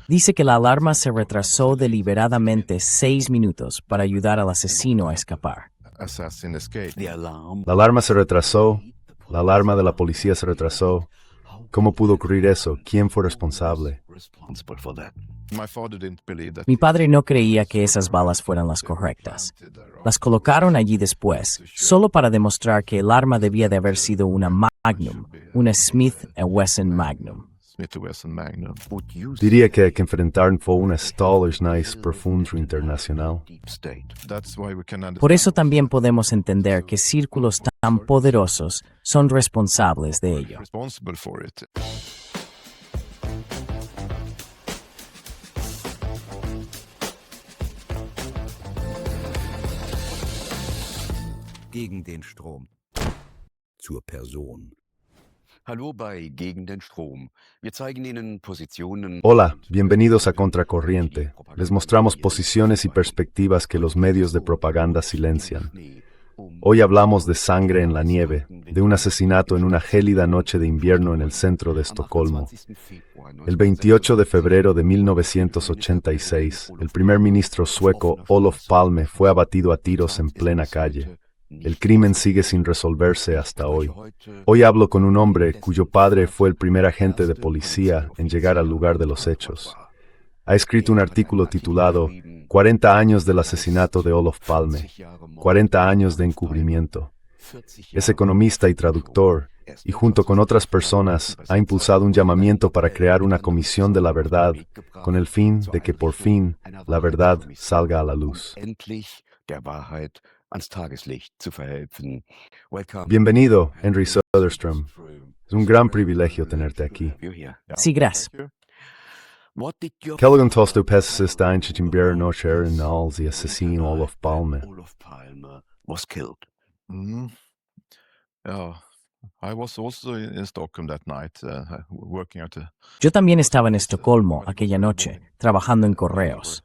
Dice que la alarma se retrasó deliberadamente 6 minutos para ayudar al asesino a escapar. La alarma se retrasó, la alarma de la policía se retrasó. ¿Cómo pudo ocurrir eso? ¿Quién fue responsable? Mi padre no creía que esas balas fueran las correctas. Las colocaron allí después, solo para demostrar que el arma debía de haber sido una Magnum, una Smith & Wesson Magnum. Diría que enfrentaron fue una Stoller's Nice profundo internacional. Por eso también podemos entender que círculos tan poderosos son responsables de ello. Gegen den Strom. Zur Person. Hola, bienvenidos a Contracorriente. Les mostramos posiciones y perspectivas que los medios de propaganda silencian. Hoy hablamos de sangre en la nieve, de un asesinato en una gélida noche de invierno en el centro de Estocolmo. El 28 de febrero de 1986, el primer ministro sueco Olof Palme fue abatido a tiros en plena calle. El crimen sigue sin resolverse hasta hoy. Hoy hablo con un hombre cuyo padre fue el primer agente de policía en llegar al lugar de los hechos. Ha escrito un artículo titulado 40 años del asesinato de Olof Palme, 40 años de encubrimiento. Es economista y traductor, y junto con otras personas ha impulsado un llamamiento para crear una comisión de la verdad, con el fin de que por fin la verdad salga a la luz. Bienvenido, Henry Söderström. Es un gran privilegio tenerte aquí. Sí, gracias. Kelgan tostu pessis einchitin bier no sharon als the assassin Olof Palme. Yo también estaba en Estocolmo aquella noche, trabajando en correos.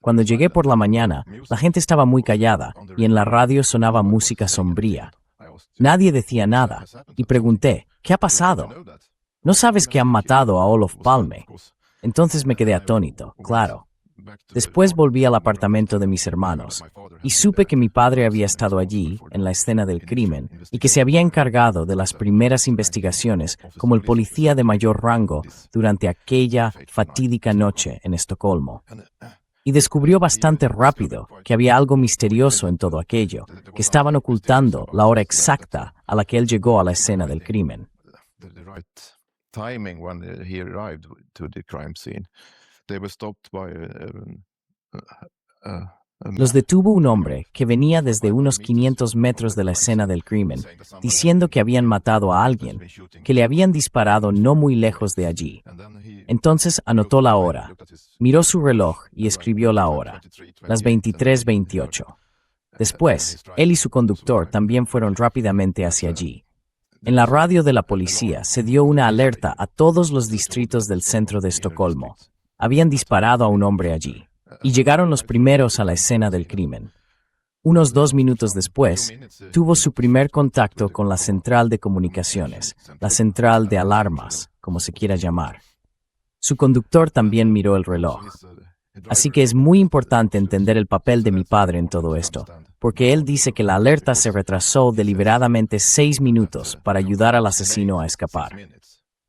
Cuando llegué por la mañana, la gente estaba muy callada y en la radio sonaba música sombría. Nadie decía nada y pregunté, ¿qué ha pasado? ¿No sabes que han matado a Olof Palme? Entonces me quedé atónito, claro. Después volví al apartamento de mis hermanos y supe que mi padre había estado allí, en la escena del crimen, y que se había encargado de las primeras investigaciones como el policía de mayor rango durante aquella fatídica noche en Estocolmo. Y descubrió bastante rápido que había algo misterioso en todo aquello, que estaban ocultando la hora exacta a la que él llegó a la escena del crimen. Los detuvo un hombre que venía desde unos 500 metros de la escena del crimen, diciendo que habían matado a alguien, que le habían disparado no muy lejos de allí. Entonces anotó la hora, miró su reloj y escribió la hora, las 23:28. Después, él y su conductor también fueron rápidamente hacia allí. En la radio de la policía se dio una alerta a todos los distritos del centro de Estocolmo. Habían disparado a un hombre allí, y llegaron los primeros a la escena del crimen. Unos 2 minutos después, tuvo su primer contacto con la central de comunicaciones, la central de alarmas, como se quiera llamar. Su conductor también miró el reloj. Así que es muy importante entender el papel de mi padre en todo esto, porque él dice que la alerta se retrasó deliberadamente 6 minutos para ayudar al asesino a escapar.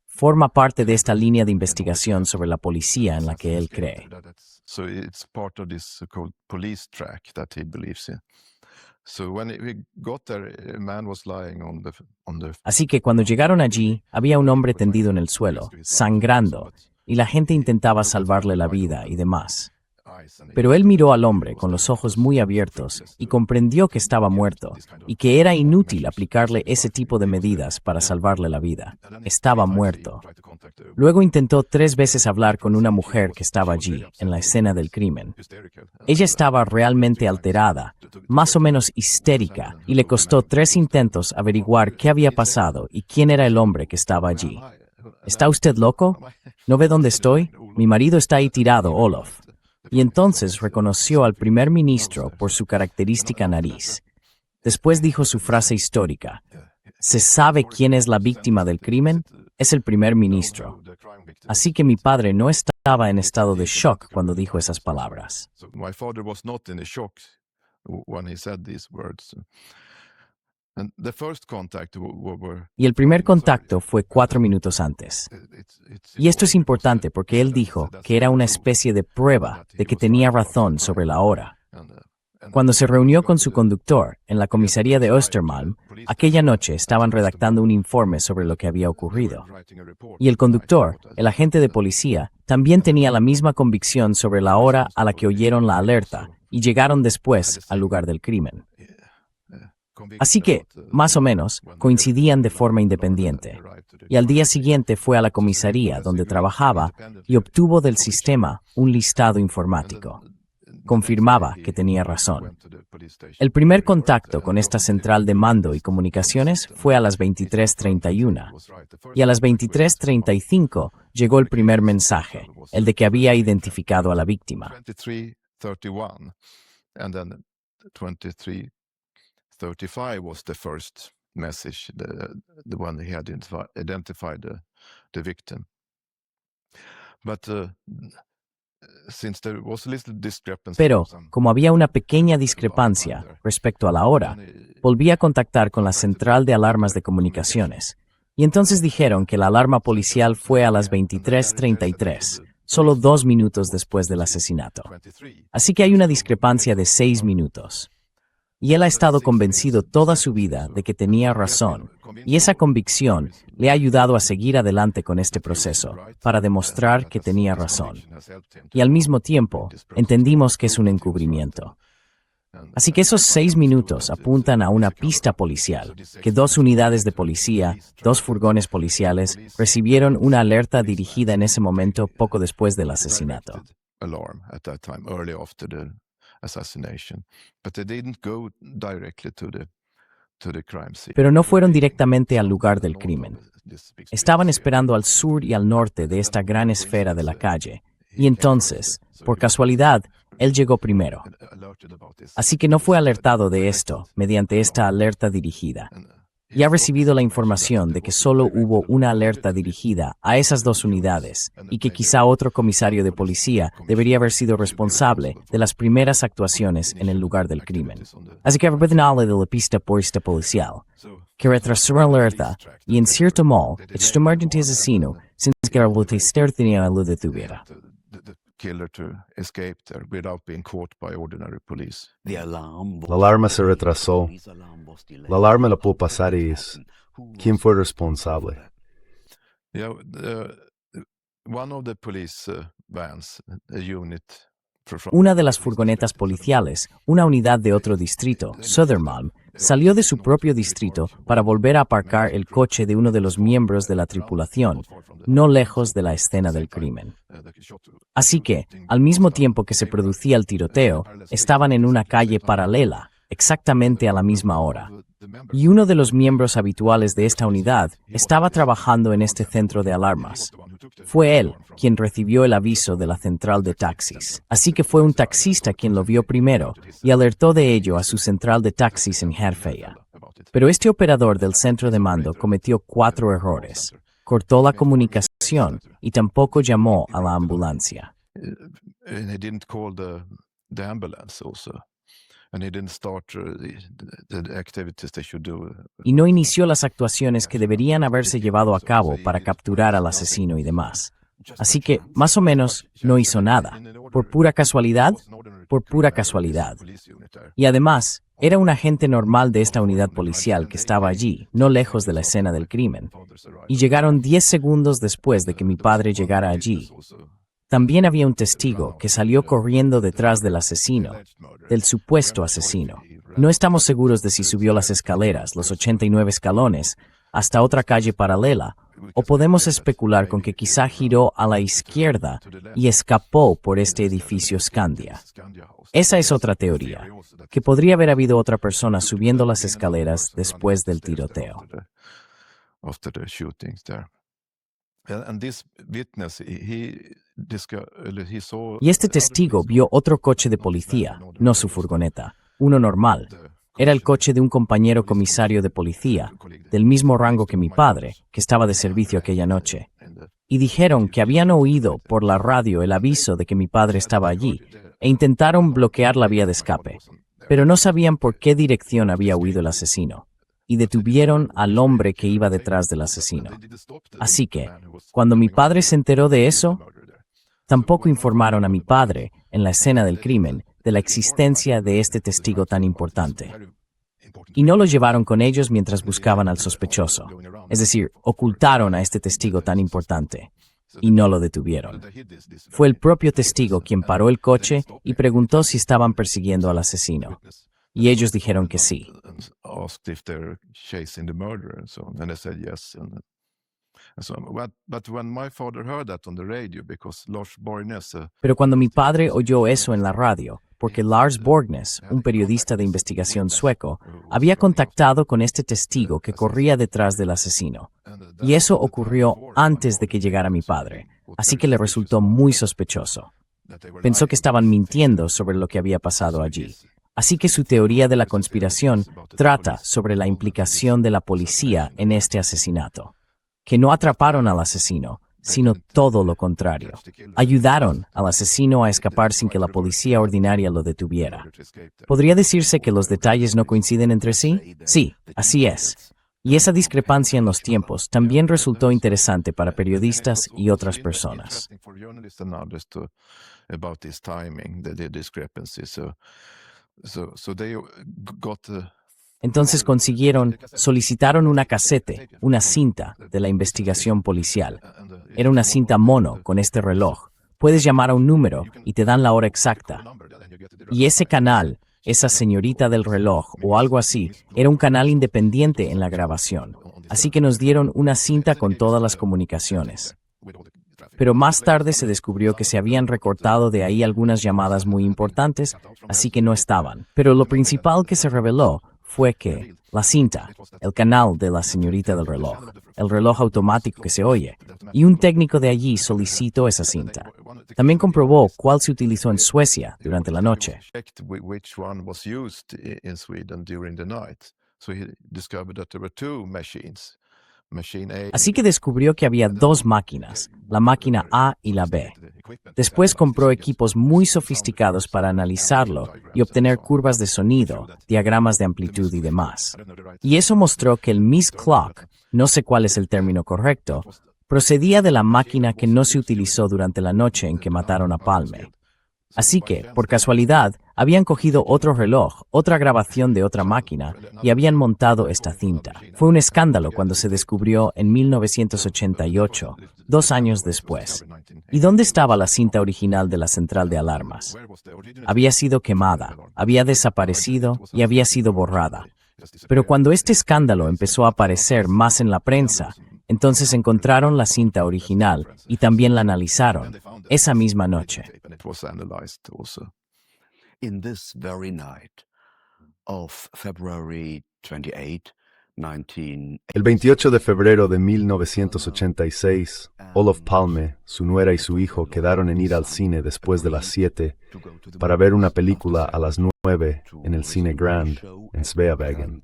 Forma parte de esta línea de investigación sobre la policía en la que él cree. Así que cuando llegaron allí, había un hombre tendido en el suelo, sangrando, y la gente intentaba salvarle la vida y demás. Pero él miró al hombre con los ojos muy abiertos y comprendió que estaba muerto y que era inútil aplicarle ese tipo de medidas para salvarle la vida. Estaba muerto. Luego intentó 3 veces hablar con una mujer que estaba allí, en la escena del crimen. Ella estaba realmente alterada, más o menos histérica, y le costó 3 intentos averiguar qué había pasado y quién era el hombre que estaba allí. ¿Está usted loco? ¿No ve dónde estoy? Mi marido está ahí tirado, Olof. Y entonces reconoció al primer ministro por su característica nariz. Después dijo su frase histórica. ¿Se sabe quién es la víctima del crimen? es el primer ministro. Así que mi padre no estaba en estado de shock cuando dijo esas palabras. So my father was not in a shock when he said these words. And the first contact were Y el primer contacto fue 4 minutos antes. Y esto es importante porque él dijo que era una especie de prueba de que tenía razón sobre la hora. Cuando se reunió con su conductor en la comisaría de Östermalm, aquella noche estaban redactando un informe sobre lo que había ocurrido. Y el conductor, el agente de policía, también tenía la misma convicción sobre la hora a la que oyeron la alerta y llegaron después al lugar del crimen. Así que, más o menos, coincidían de forma independiente. Y al día siguiente fue a la comisaría donde trabajaba y obtuvo del sistema un listado informático. Confirmaba que tenía razón. El primer contacto con esta central de mando y comunicaciones fue a las 23:31 y a las 23:35 llegó el primer mensaje, el de que había identificado a la víctima. 23:31 and then 23:35 was the first message, the one he had identified the victim. But since there was a little discrepancy, Pero, como había una pequeña discrepancia respecto a la hora, volví a contactar con la central de alarmas de comunicaciones. Y entonces dijeron que la alarma policial fue a las 23:33, solo 2 minutos después del asesinato. Así que hay una discrepancia de 6 minutos. Y él ha estado convencido toda su vida de que tenía razón, y esa convicción le ha ayudado a seguir adelante con este proceso, para demostrar que tenía razón. Y al mismo tiempo, entendimos que es un encubrimiento. Así que esos 6 minutos apuntan a una pista policial, que 2 unidades de policía, 2 furgones policiales, recibieron una alerta dirigida en ese momento poco después del asesinato. Alarm at that time, early after the assassination, but they didn't go directly to the crime scene. Pero no fueron directamente al lugar del crimen. Estaban esperando al sur y al norte de esta gran esfera de la calle, y entonces, por casualidad, él llegó primero. Así que no fue alertado de esto mediante esta alerta dirigida. Y ha recibido la información de que solo hubo una alerta dirigida a esas 2 unidades y que quizá otro comisario de policía debería haber sido responsable de las primeras actuaciones en el lugar del crimen. Así que arrepentinale de la pista por esta policial, que retrasó la alerta y en cierto modo, extremadamente asesino sin que la policía lo detuviera. The killer to escape there without being caught by ordinary police. The alarm La alarma se retrasó. La alarma la pudo pasar y ¿quién fue responsable? Yeah, one of the police vans, a unit from Una de las furgonetas policiales, una unidad de otro distrito, Södermalm, salió de su propio distrito para volver a aparcar el coche de uno de los miembros de la tripulación, no lejos de la escena del crimen. Así que, al mismo tiempo que se producía el tiroteo, estaban en una calle paralela, exactamente a la misma hora. Y uno de los miembros habituales de esta unidad estaba trabajando en este centro de alarmas. Fue él quien recibió el aviso de la central de taxis. Así que fue un taxista quien lo vio primero y alertó de ello a su central de taxis en Herfeya. Pero este operador del centro de mando cometió 4 errores. Cortó la comunicación y tampoco llamó a la ambulancia. and he didn't call the ambulance also. And he didn't start the activities they should do. Y no inició las actuaciones que deberían haberse llevado a cabo para capturar al asesino y demás. Así que, más o menos, no hizo nada. ¿Por pura casualidad? Por pura casualidad. Y además, era un agente normal de esta unidad policial que estaba allí, no lejos de la escena del crimen. Y llegaron 10 segundos después de que mi padre llegara allí. También había un testigo que salió corriendo detrás del asesino, del supuesto asesino. No estamos seguros de si subió las escaleras, los 89 escalones, hasta otra calle paralela, o podemos especular con que quizá giró a la izquierda y escapó por este edificio Scandia. Esa es otra teoría, que podría haber habido otra persona subiendo las escaleras después del tiroteo. After the shootings there. And this witness, he saw Y este testigo vio otro coche de policía, no su furgoneta, uno normal. Era el coche de un compañero comisario de policía, del mismo rango que mi padre, que estaba de servicio aquella noche. Y dijeron que habían oído por la radio el aviso de que mi padre estaba allí, e intentaron bloquear la vía de escape, pero no sabían por qué dirección había huido el asesino, y detuvieron al hombre que iba detrás del asesino. Así que, cuando mi padre se enteró de eso, tampoco informaron a mi padre, en la escena del crimen, de la existencia de este testigo tan importante. Y no lo llevaron con ellos mientras buscaban al sospechoso. Es decir, ocultaron a este testigo tan importante y no lo detuvieron. Fue el propio testigo quien paró el coche y preguntó si estaban persiguiendo al asesino. Y ellos dijeron que sí. Pero cuando mi padre oyó eso en la radio, porque Lars Borgness, un periodista de investigación sueco, había contactado con este testigo que corría detrás del asesino. Y eso ocurrió antes de que llegara mi padre, así que le resultó muy sospechoso. Pensó que estaban mintiendo sobre lo que había pasado allí. Así que su teoría de la conspiración trata sobre la implicación de la policía en este asesinato. Que no atraparon al asesino, sino todo lo contrario. Ayudaron al asesino a escapar sin que la policía ordinaria lo detuviera. ¿Podría decirse que los detalles no coinciden entre sí? Sí, así es. Y esa discrepancia en los tiempos también resultó interesante para periodistas y otras personas. Entonces solicitaron una casete, una cinta de la investigación policial. Era una cinta mono con este reloj. Puedes llamar a un número y te dan la hora exacta. Y ese canal, esa señorita del reloj o algo así, era un canal independiente en la grabación. Así que nos dieron una cinta con todas las comunicaciones. Pero más tarde se descubrió que se habían recortado de ahí algunas llamadas muy importantes, así que no estaban. Pero lo principal que se reveló fue que la cinta, el canal de la señorita del reloj, el reloj automático que se oye, y un técnico de allí solicitó esa cinta. También comprobó cuál se utilizó en Suecia durante la noche. Así que descubrió que había dos máquinas, la máquina A y la B. Después compró equipos muy sofisticados para analizarlo y obtener curvas de sonido, diagramas de amplitud y demás. Y eso mostró que el misclock, no sé cuál es el término correcto, procedía de la máquina que no se utilizó durante la noche en que mataron a Palme. Así que, por casualidad, habían cogido otro reloj, otra grabación de otra máquina, y habían montado esta cinta. Fue un escándalo cuando se descubrió en 1988, 2 años después. ¿Y dónde estaba la cinta original de la central de alarmas? Había sido quemada, había desaparecido y había sido borrada. Pero cuando este escándalo empezó a aparecer más en la prensa, entonces encontraron la cinta original y también la analizaron esa misma noche. In this very night of February 28, 19... El 28 de febrero de 1986, Olof Palme, su nuera y su hijo quedaron en ir al cine después de las 7 para ver una película a las 9 en el Cine Grand en Sveavägen.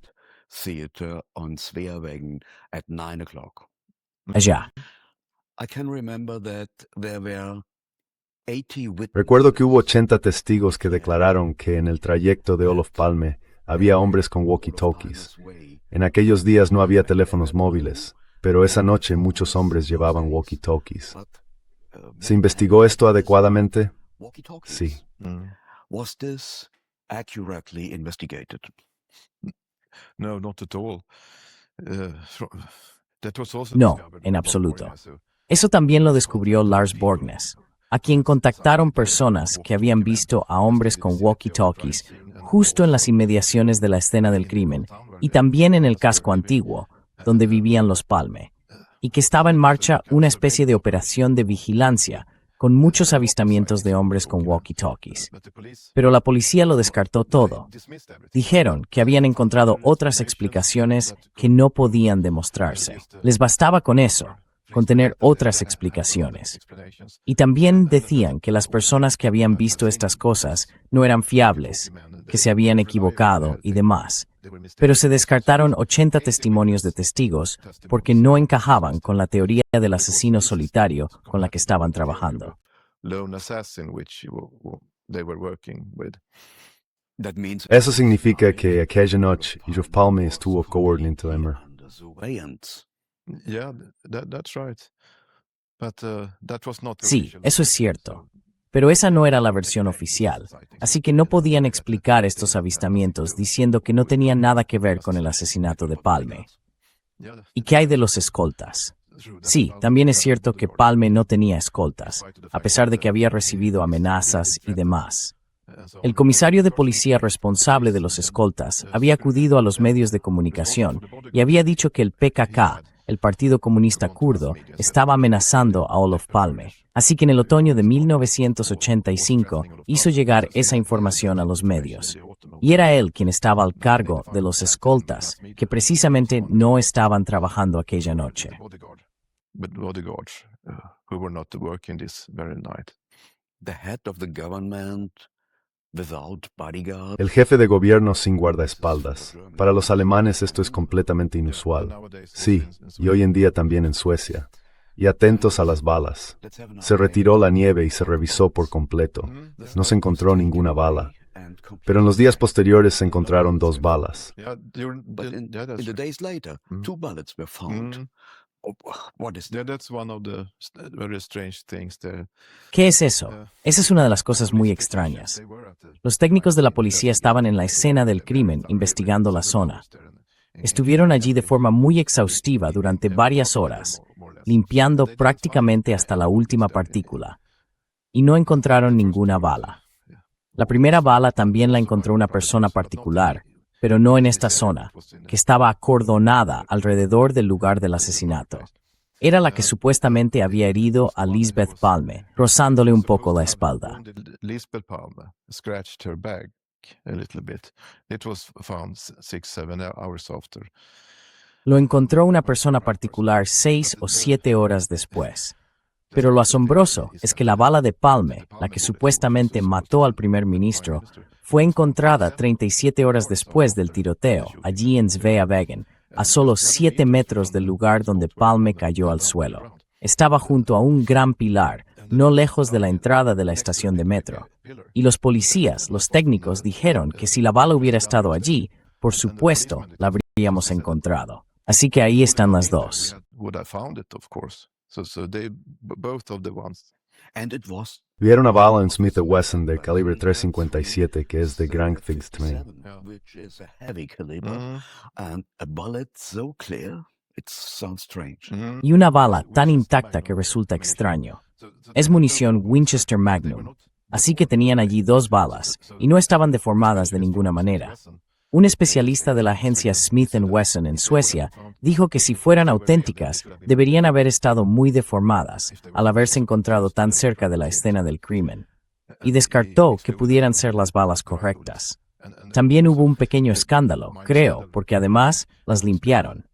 Theater on Sveavägen at 9 o'clock. Allá. I can remember that there were 80 witnesses. Recuerdo que hubo 80 testigos que declararon que en el trayecto de Olof Palme había hombres con walkie-talkies. En aquellos días no había teléfonos móviles, pero esa noche muchos hombres llevaban walkie-talkies. ¿Se investigó esto adecuadamente? Sí. Was this accurately investigated? No, not at all. No, en absoluto. Eso también lo descubrió Lars Borgness, a quien contactaron personas que habían visto a hombres con walkie-talkies justo en las inmediaciones de la escena del crimen y también en el casco antiguo, donde vivían los Palme, y que estaba en marcha una especie de operación de vigilancia con muchos avistamientos de hombres con walkie-talkies. Pero la policía lo descartó todo. Dijeron que habían encontrado otras explicaciones que no podían demostrarse. Les bastaba con eso. tener otras explicaciones. Y también decían que las personas que habían visto estas cosas no eran fiables, que se habían equivocado y demás. Pero se descartaron 80 testimonios de testigos porque no encajaban con la teoría del asesino solitario con la que estaban trabajando. Lone assassin which they were working with. That means Eso significa que aquella noche Olof Palme estuvo coordinando. under surveillance. Yeah, that's right. But that was not the Sí, official eso es version, cierto. so- Pero esa no era la versión oficial, así que no podían explicar estos avistamientos diciendo que no tenían nada que ver con el asesinato de Palme. ¿Y qué hay de los escoltas? Sí, también es cierto que Palme no tenía escoltas, a pesar de que había recibido amenazas y demás. El comisario de policía responsable de los escoltas había acudido a los medios de comunicación y había dicho que el PKK, el Partido Comunista Kurdo, estaba amenazando a Olof Palme. Así que en el otoño de 1985 hizo llegar esa información a los medios. Y era él quien estaba al cargo de los escoltas, que precisamente no estaban trabajando aquella noche. But bodyguards who were not working this very night. The head of the government without bodyguard. El jefe de gobierno sin guardaespaldas. Para los alemanes esto es completamente inusual. Sí, y hoy en día también en Suecia. Y atentos a las balas. Let's have an Se retiró la nieve y se revisó por completo. No se encontró ninguna bala. Pero en los días posteriores se encontraron 2 balas. Yeah, during But in that's the true. days later, Mm. 2 bullets were found. Mm. Oh, what is Yeah, that? that's one of the very strange things there. ¿Qué es eso? Esa es una de las cosas muy extrañas. Los técnicos de la policía estaban en la escena del crimen investigando la zona. Estuvieron allí de forma muy exhaustiva durante varias horas, limpiando prácticamente hasta la última partícula, y no encontraron ninguna bala. La primera bala también la encontró una persona particular, pero no en esta zona, que estaba acordonada alrededor del lugar del asesinato. Era la que supuestamente había herido a Lisbeth Palme, rozándole un poco la espalda. Lisbeth Palme scratched her back a little bit. It was found 6-7 hours after. Lo encontró una persona particular 6 o 7 horas después. Pero lo asombroso es que la bala de Palme, la que supuestamente mató al primer ministro, fue encontrada 37 horas después del tiroteo, allí en Sveavägen, a solo 7 metros del lugar donde Palme cayó al suelo. Estaba junto a un gran pilar, no lejos de la entrada de la estación de metro. Y los policías, los técnicos, dijeron que si la bala hubiera estado allí, por supuesto, la habríamos encontrado. Así que ahí están las dos. Would I found it, of course. So they both of the ones. And it was Vieron una bala en Smith Wesson de calibre .357 que es de gran también. 7, which is a heavy caliber, Mm, and a bullet so clear, it sounds strange. mm. Y una bala tan intacta que resulta extraño. Es munición Winchester Magnum. Así que tenían allí 2 balas, y no estaban deformadas de ninguna manera. Un especialista de la agencia Smith Wesson en Suecia dijo que si fueran auténticas, deberían haber estado muy deformadas al haberse encontrado tan cerca de la escena del crimen, y descartó que pudieran ser las balas correctas. También hubo un pequeño escándalo, creo, porque además las limpiaron,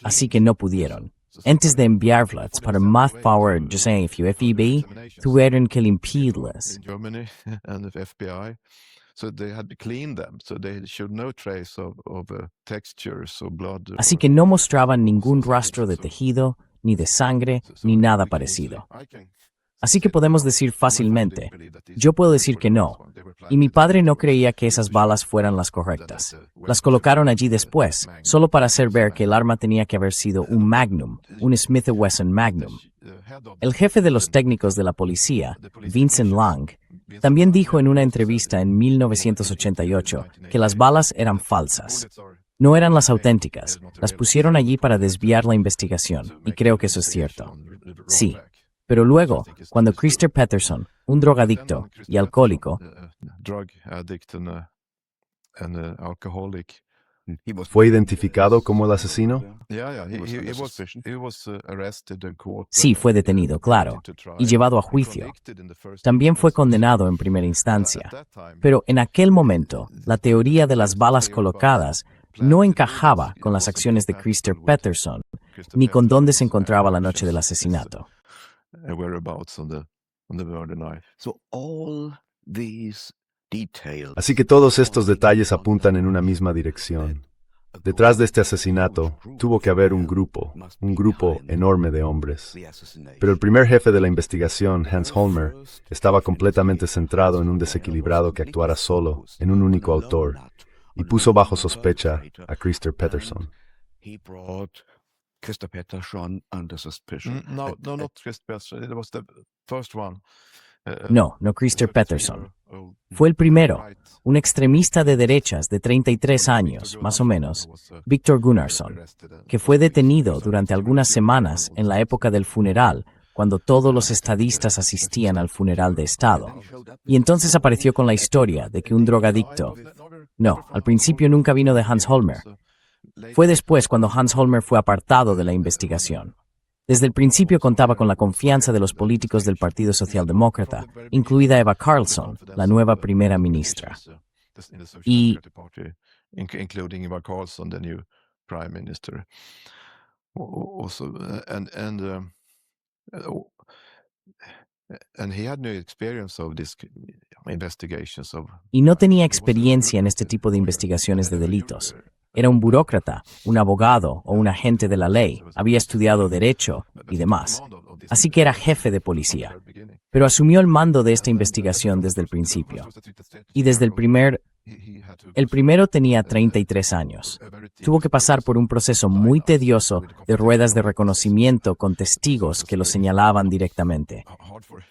así que no pudieron. Antes de enviarlas para más power, yo sé, if you FEB, tuvieron que limpiarlas. In Germany and the FBI. So they had to clean them, so they showed no trace of textures or blood. Así que no mostraban ningún rastro de tejido, ni de sangre, ni nada parecido. Así que podemos decir fácilmente, yo puedo decir que no, y mi padre no creía que esas balas fueran las correctas. Las colocaron allí después, solo para hacer ver que el arma tenía que haber sido un Magnum, un Smith Wesson Magnum. El jefe de los técnicos de la policía, Vincent Lang, también dijo en una entrevista en 1988 que las balas eran falsas. No eran las auténticas, las pusieron allí para desviar la investigación, y creo que eso es cierto. Sí. Pero luego, cuando Christer Pettersson, un drogadicto y alcohólico, Drug addict and alcoholic. He was ¿Fue identificado como el asesino? Yeah, he was arrested and caught. sí fue detenido, claro, y llevado a juicio. También fue condenado en primera instancia. Pero en aquel momento, la teoría de las balas colocadas no encajaba con las acciones de Christer Pettersson, ni con dónde se encontraba la noche del asesinato. Whereabouts on the murder night. So all these details. Así que todos estos detalles apuntan en una misma dirección. Detrás de este asesinato tuvo que haber un grupo enorme de hombres. Pero el primer jefe de la investigación, Hans Holmer, estaba completamente centrado en un desequilibrado que actuara solo, en un único autor, y puso bajo sospecha a Christer Pettersson. He brought Christer Pettersson under suspicion. No, not Chris Pettersson. It was the first one. No Christer Pettersson. Fue el primero, un extremista de derechas de 33 años, más o menos, Viktor Gunnarsson, que fue detenido durante algunas semanas en la época del funeral, cuando todos los estadistas asistían al funeral de Estado. Y entonces apareció con la historia de que un drogadicto... No, al principio nunca vino de Hans Holmer. Fue después cuando Hans Holmer fue apartado de la investigación. Desde el principio contaba con la confianza de los políticos del Partido Socialdemócrata, incluida Eva Carlsson, la nueva primera ministra. Y including Eva Carlsson, the new prime minister. Also, and he had no experience of these investigations of. Y no tenía experiencia en este tipo de investigaciones de delitos. Era un burócrata, un abogado o un agente de la ley, había estudiado derecho y demás. Así que era jefe de policía. Pero asumió el mando de esta investigación desde el principio. Y desde el primero tenía 33 años. Tuvo que pasar por un proceso muy tedioso de ruedas de reconocimiento con testigos que lo señalaban directamente.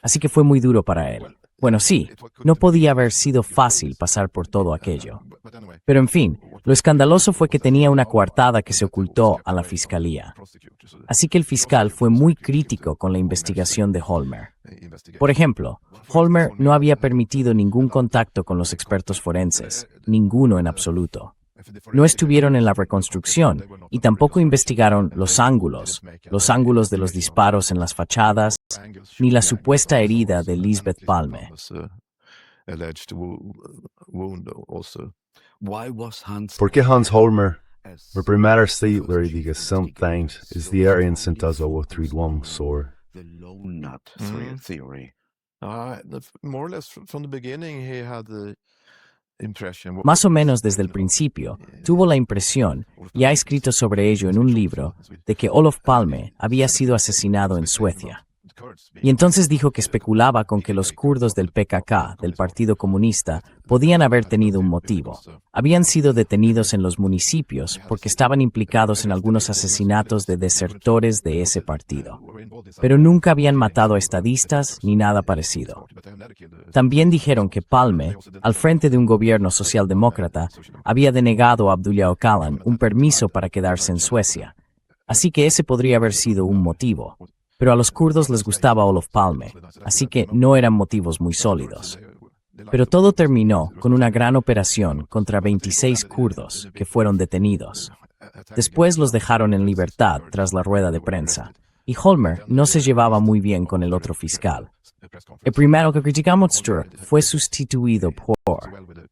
Así que fue muy duro para él. Bueno, sí, no podía haber sido fácil pasar por todo aquello. Pero en fin, lo escandaloso fue que tenía una coartada que se ocultó a la fiscalía. Así que el fiscal fue muy crítico con la investigación de Holmer. Por ejemplo, Holmer no había permitido ningún contacto con los expertos forenses, ninguno en absoluto. No estuvieron en la reconstrucción y tampoco investigaron los ángulos de los disparos en las fachadas, ni la supuesta herida de Lisbeth Palme. ¿Por qué Hans Holmer? Vår primære stilarige sometimes is the Aryan Centazzo 31 sår. The lone nut theory. More or less from the beginning he had the impression. Más o menos desde el principio, tuvo la impresión, y ha escrito sobre ello en un libro, de que Olof Palme había sido asesinado en Suecia. Y entonces dijo que especulaba con que los kurdos del PKK, del Partido Comunista, podían haber tenido un motivo. Habían sido detenidos en los municipios porque estaban implicados en algunos asesinatos de desertores de ese partido. Pero nunca habían matado a estadistas ni nada parecido. También dijeron que Palme, al frente de un gobierno socialdemócrata, había denegado a Abdullah Öcalan un permiso para quedarse en Suecia. Así que ese podría haber sido un motivo. Pero a los kurdos les gustaba Olof Palme, así que no eran motivos muy sólidos. Pero todo terminó con una gran operación contra 26 kurdos que fueron detenidos. Después los dejaron en libertad tras la rueda de prensa, y Holmer no se llevaba muy bien con el otro fiscal. El primero que criticamos fue sustituido por,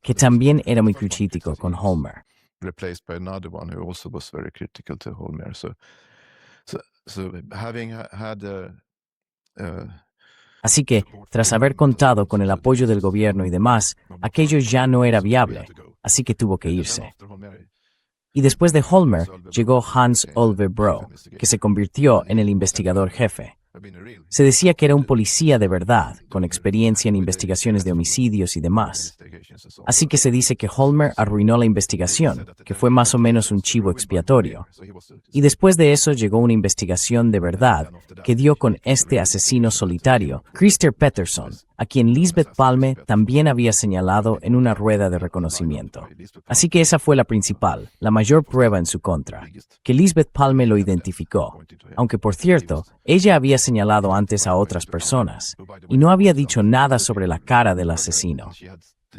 que también era muy crítico con Holmer. Replaced by another one who also was very critical to Holmer. So having had Así que, tras haber contado con el apoyo del gobierno y demás, aquello ya no era viable, así que tuvo que irse. Y después de Holmer, llegó Hans Ove Bro, que se convirtió en el investigador jefe. Se decía que era un policía de verdad, con experiencia en investigaciones de homicidios y demás. Así que se dice que Holmer arruinó la investigación, que fue más o menos un chivo expiatorio. Y después de eso llegó una investigación de verdad que dio con este asesino solitario, Christer Pettersson, a quien Lisbeth Palme también había señalado en una rueda de reconocimiento. Así que esa fue la principal, la mayor prueba en su contra, que Lisbeth Palme lo identificó, aunque por cierto, ella había señalado antes a otras personas, y no había dicho nada sobre la cara del asesino.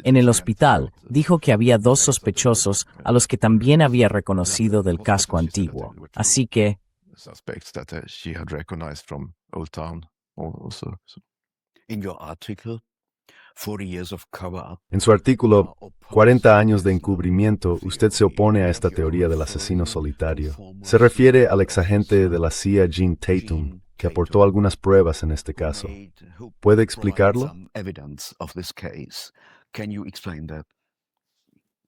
En el hospital, dijo que había 2 sospechosos a los que también había reconocido del casco antiguo. Así que... In your article, 40 years of cover-up. En su artículo 40 años de encubrimiento, usted se opone a esta teoría del asesino solitario. Se refiere al exagente de la CIA Gene Tatum, que aportó algunas pruebas en este caso. ¿Puede explicarlo? Can you explain that?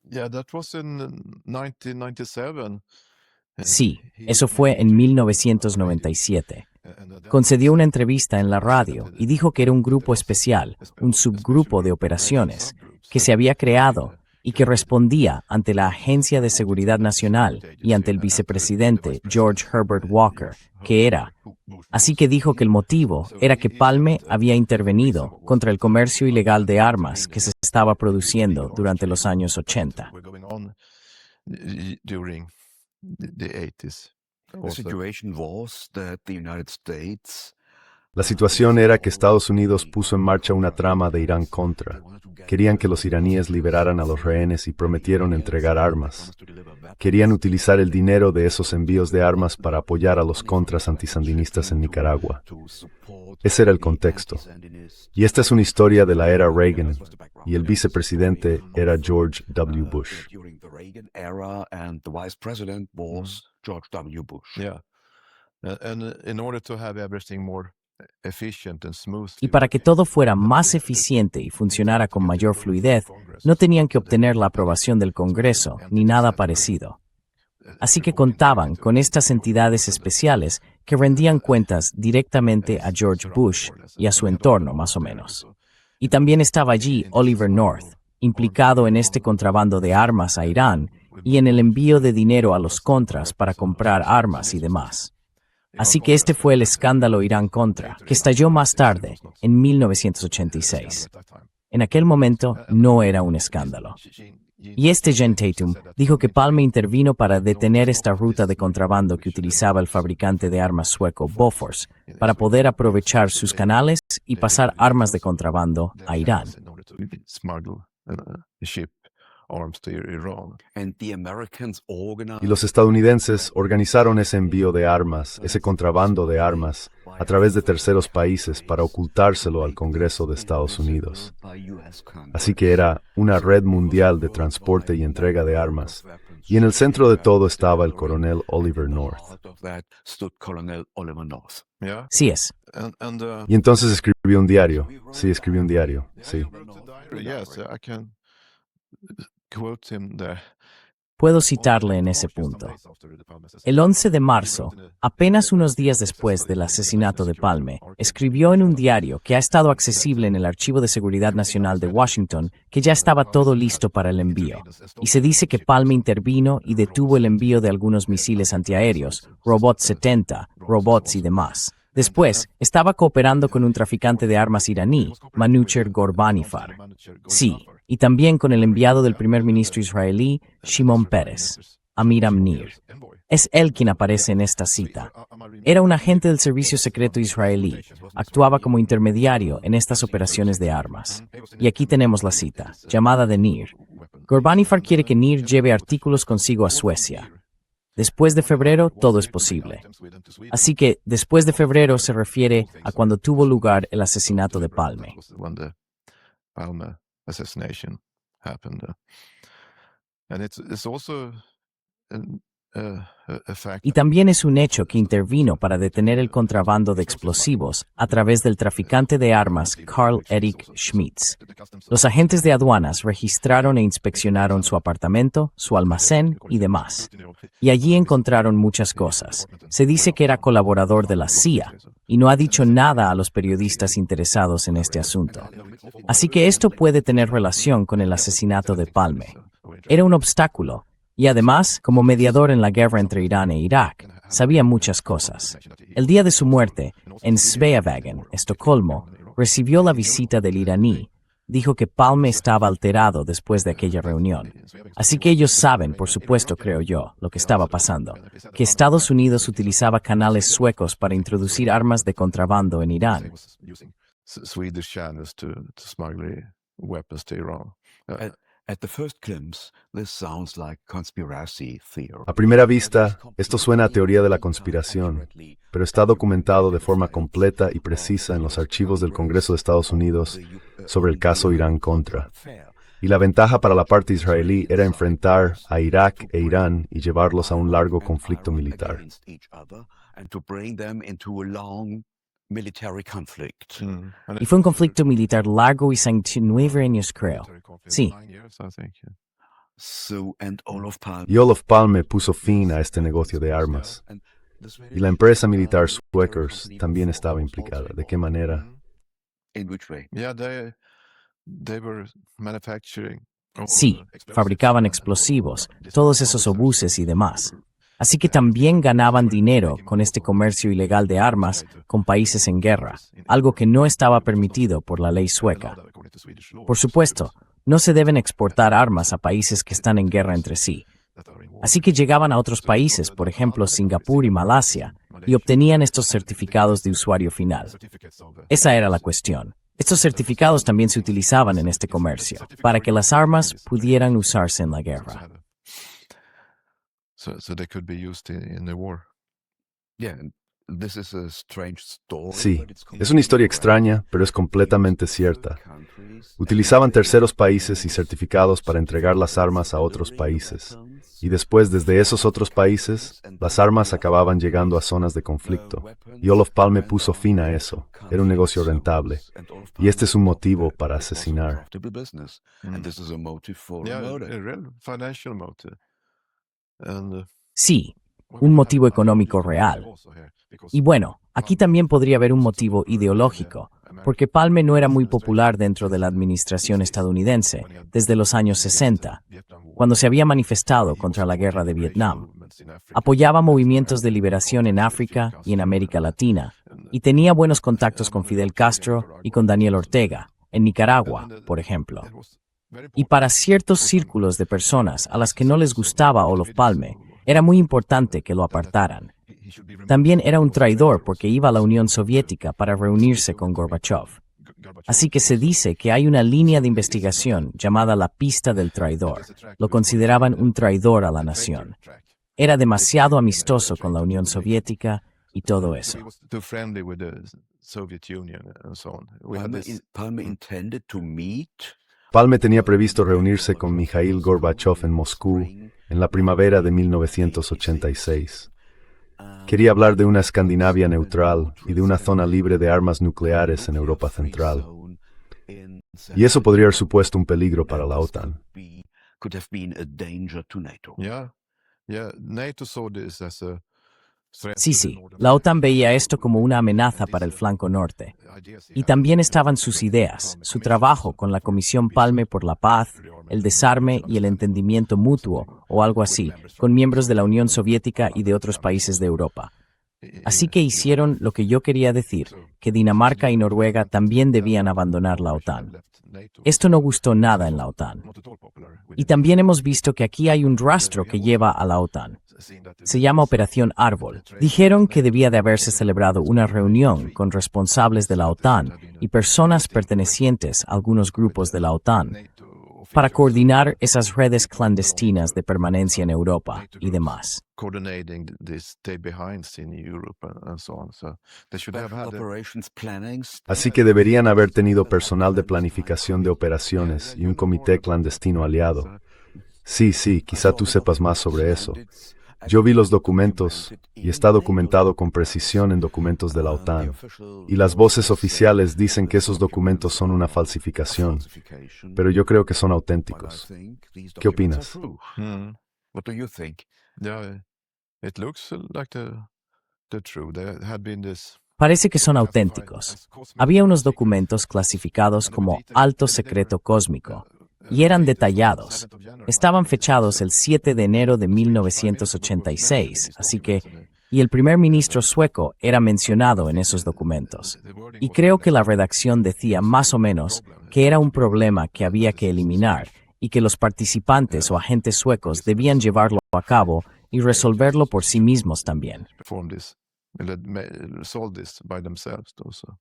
Yeah, that was in 1997. Sí, eso fue en 1997. Concedió una entrevista en la radio y dijo que era un grupo especial, un subgrupo de operaciones, que se había creado y que respondía ante la Agencia de Seguridad Nacional y ante el vicepresidente George Herbert Walker, que era. Así que dijo que el motivo era que Palme había intervenido contra el comercio ilegal de armas que se estaba produciendo durante los años 80. La situación era que Estados Unidos puso en marcha una trama de Irán contra. Querían que los iraníes liberaran a los rehenes y prometieron entregar armas. Querían utilizar el dinero de esos envíos de armas para apoyar a los contras antisandinistas en Nicaragua. Ese era el contexto. Y esta es una historia de la era Reagan, y el vicepresidente era George W. Bush. Yeah. And in order to have everything more efficient and smooth. Y para que todo fuera más eficiente y funcionara con mayor fluidez, no tenían que obtener la aprobación del Congreso ni nada parecido. Así que contaban con estas entidades especiales que rendían cuentas directamente a George Bush y a su entorno, más o menos. Y también estaba allí Oliver North, implicado en este contrabando de armas a Irán y en el envío de dinero a los contras para comprar armas y demás. Así que este fue el escándalo Irán-Contra, que estalló más tarde, en 1986. En aquel momento no era un escándalo. Y este Gene Tatum dijo que Palme intervino para detener esta ruta de contrabando que utilizaba el fabricante de armas sueco Bofors para poder aprovechar sus canales y pasar armas de contrabando a Irán. Y los estadounidenses organizaron ese envío de armas, ese contrabando de armas, a través de terceros países para ocultárselo al Congreso de Estados Unidos. Así que era una red mundial de transporte y entrega de armas. Y en el centro de todo estaba el coronel Oliver North. Sí es. Y entonces escribió un diario. Sí, escribió un diario. Sí. Puedo citarle en ese punto. El 11 de marzo, apenas unos días después del asesinato de Palme, escribió en un diario que ha estado accesible en el Archivo de Seguridad Nacional de Washington que ya estaba todo listo para el envío. Y se dice que Palme intervino y detuvo el envío de algunos misiles antiaéreos, Robot 70, robots y demás. Después, estaba cooperando con un traficante de armas iraní, Manucher Ghorbanifar. Sí, y también con el enviado del primer ministro israelí, Shimon Peres, Amiram Nir. Es él quien aparece en esta cita. Era un agente del servicio secreto israelí, actuaba como intermediario en estas operaciones de armas. Y aquí tenemos la cita, llamada de Nir. Ghorbanifar quiere que Nir lleve artículos consigo a Suecia. Después de febrero, todo es posible. Así que, después de febrero se refiere a cuando tuvo lugar el asesinato de Palme. Y también es un hecho que intervino para detener el contrabando de explosivos a través del traficante de armas Karl Erich Schmitz. Los agentes de aduanas registraron e inspeccionaron su apartamento, su almacén y demás. Y allí encontraron muchas cosas. Se dice que era colaborador de la CIA y no ha dicho nada a los periodistas interesados en este asunto. Así que esto puede tener relación con el asesinato de Palme. Era un obstáculo. Y además, como mediador en la guerra entre Irán e Irak, sabía muchas cosas. El día de su muerte, en Sveavägen, Estocolmo, recibió la visita del iraní. Dijo que Palme estaba alterado después de aquella reunión. Así que ellos saben, por supuesto, creo yo, lo que estaba pasando, que Estados Unidos utilizaba canales suecos para introducir armas de contrabando en Irán. At the first glimpse, this sounds like conspiracy theory. A primera vista, esto suena a teoría de la conspiración, pero está documentado de forma completa y precisa en los archivos del Congreso de Estados Unidos sobre el caso Irán-Contra. Y la ventaja para la parte israelí era enfrentar a Irak e Irán y llevarlos a un largo conflicto militar. Y fue un conflicto militar largo y 9 años, creo. Sí. Y Olof Palme puso fin a este negocio de armas. Y la empresa militar Swekers también estaba implicada. ¿De qué manera? Yeah, they were manufacturing. Sí, fabricaban explosivos, todos esos obuses y demás. Así que también ganaban dinero con este comercio ilegal de armas con países en guerra, algo que no estaba permitido por la ley sueca. Por supuesto, no se deben exportar armas a países que están en guerra entre sí. Así que llegaban a otros países, por ejemplo Singapur y Malasia, y obtenían estos certificados de usuario final. Esa era la cuestión. Estos certificados también se utilizaban en este comercio, para que las armas pudieran usarse en la guerra. So they could be used in the war. Sí, es una historia extraña, pero es completamente cierta. Utilizaban terceros países y certificados para entregar las armas a otros países. Y después, desde esos otros países, las armas acababan llegando a zonas de conflicto. Y Olof Palme puso fin a eso. Era un negocio rentable. Y este es un motivo para asesinar. Yeah, a real financial motive. And, Sí, un motivo económico real. Y bueno, aquí también podría haber un motivo ideológico, porque Palme no era muy popular dentro de la administración estadounidense desde los años 60, cuando se había manifestado contra la guerra de Vietnam. Apoyaba movimientos de liberación en África y en América Latina, y tenía buenos contactos con Fidel Castro y con Daniel Ortega, en Nicaragua, por ejemplo. Y para ciertos círculos de personas a las que no les gustaba Olof Palme, era muy importante que lo apartaran. También era un traidor porque iba a la Unión Soviética para reunirse con Gorbachev. Así que se dice que hay una línea de investigación llamada la pista del traidor. Lo consideraban un traidor a la nación. Era demasiado amistoso con la Unión Soviética y todo eso. Palme tenía previsto reunirse con Mikhail Gorbachev en Moscú en la primavera de 1986. Quería hablar de una Escandinavia neutral y de una zona libre de armas nucleares en Europa Central. Y eso podría haber supuesto un peligro para la OTAN. NATO saw this as a threat Sí, to the sí, northern la OTAN veía esto como una amenaza para el flanco norte. Y también estaban sus ideas, su trabajo con la Comisión Palme por la Paz, el desarme y el entendimiento mutuo, o algo así, con miembros de la Unión Soviética y de otros países de Europa. Así que hicieron lo que yo quería decir, que Dinamarca y Noruega también debían abandonar la OTAN. Esto no gustó nada en la OTAN. Y también hemos visto que aquí hay un rastro que lleva a la OTAN. Se llama Operación Árbol. Dijeron que debía de haberse celebrado una reunión con responsables de la OTAN y personas pertenecientes a algunos grupos de la OTAN para coordinar esas redes clandestinas de permanencia en Europa y demás. coordinating these stay behinds in Europe and so on. So they should have had Así que deberían haber tenido personal de planificación de operaciones y un comité clandestino aliado. Sí, quizá tú sepas más sobre eso. Yo vi los documentos y está documentado con precisión en documentos de la OTAN. Y las voces oficiales dicen que esos documentos son una falsificación, pero yo creo que son auténticos. ¿Qué opinas? What do you think? Yeah, it looks like the truth. There had been this. Parece que son auténticos. Había unos documentos clasificados como alto secreto cósmico y eran detallados. Estaban fechados el 7 de enero de 1986, así que, y el primer ministro sueco era mencionado en esos documentos. Y creo que la redacción decía más o menos que era un problema que había que eliminar y que los participantes o agentes suecos debían llevarlo a cabo y resolverlo por sí mismos también. Solve this by themselves also.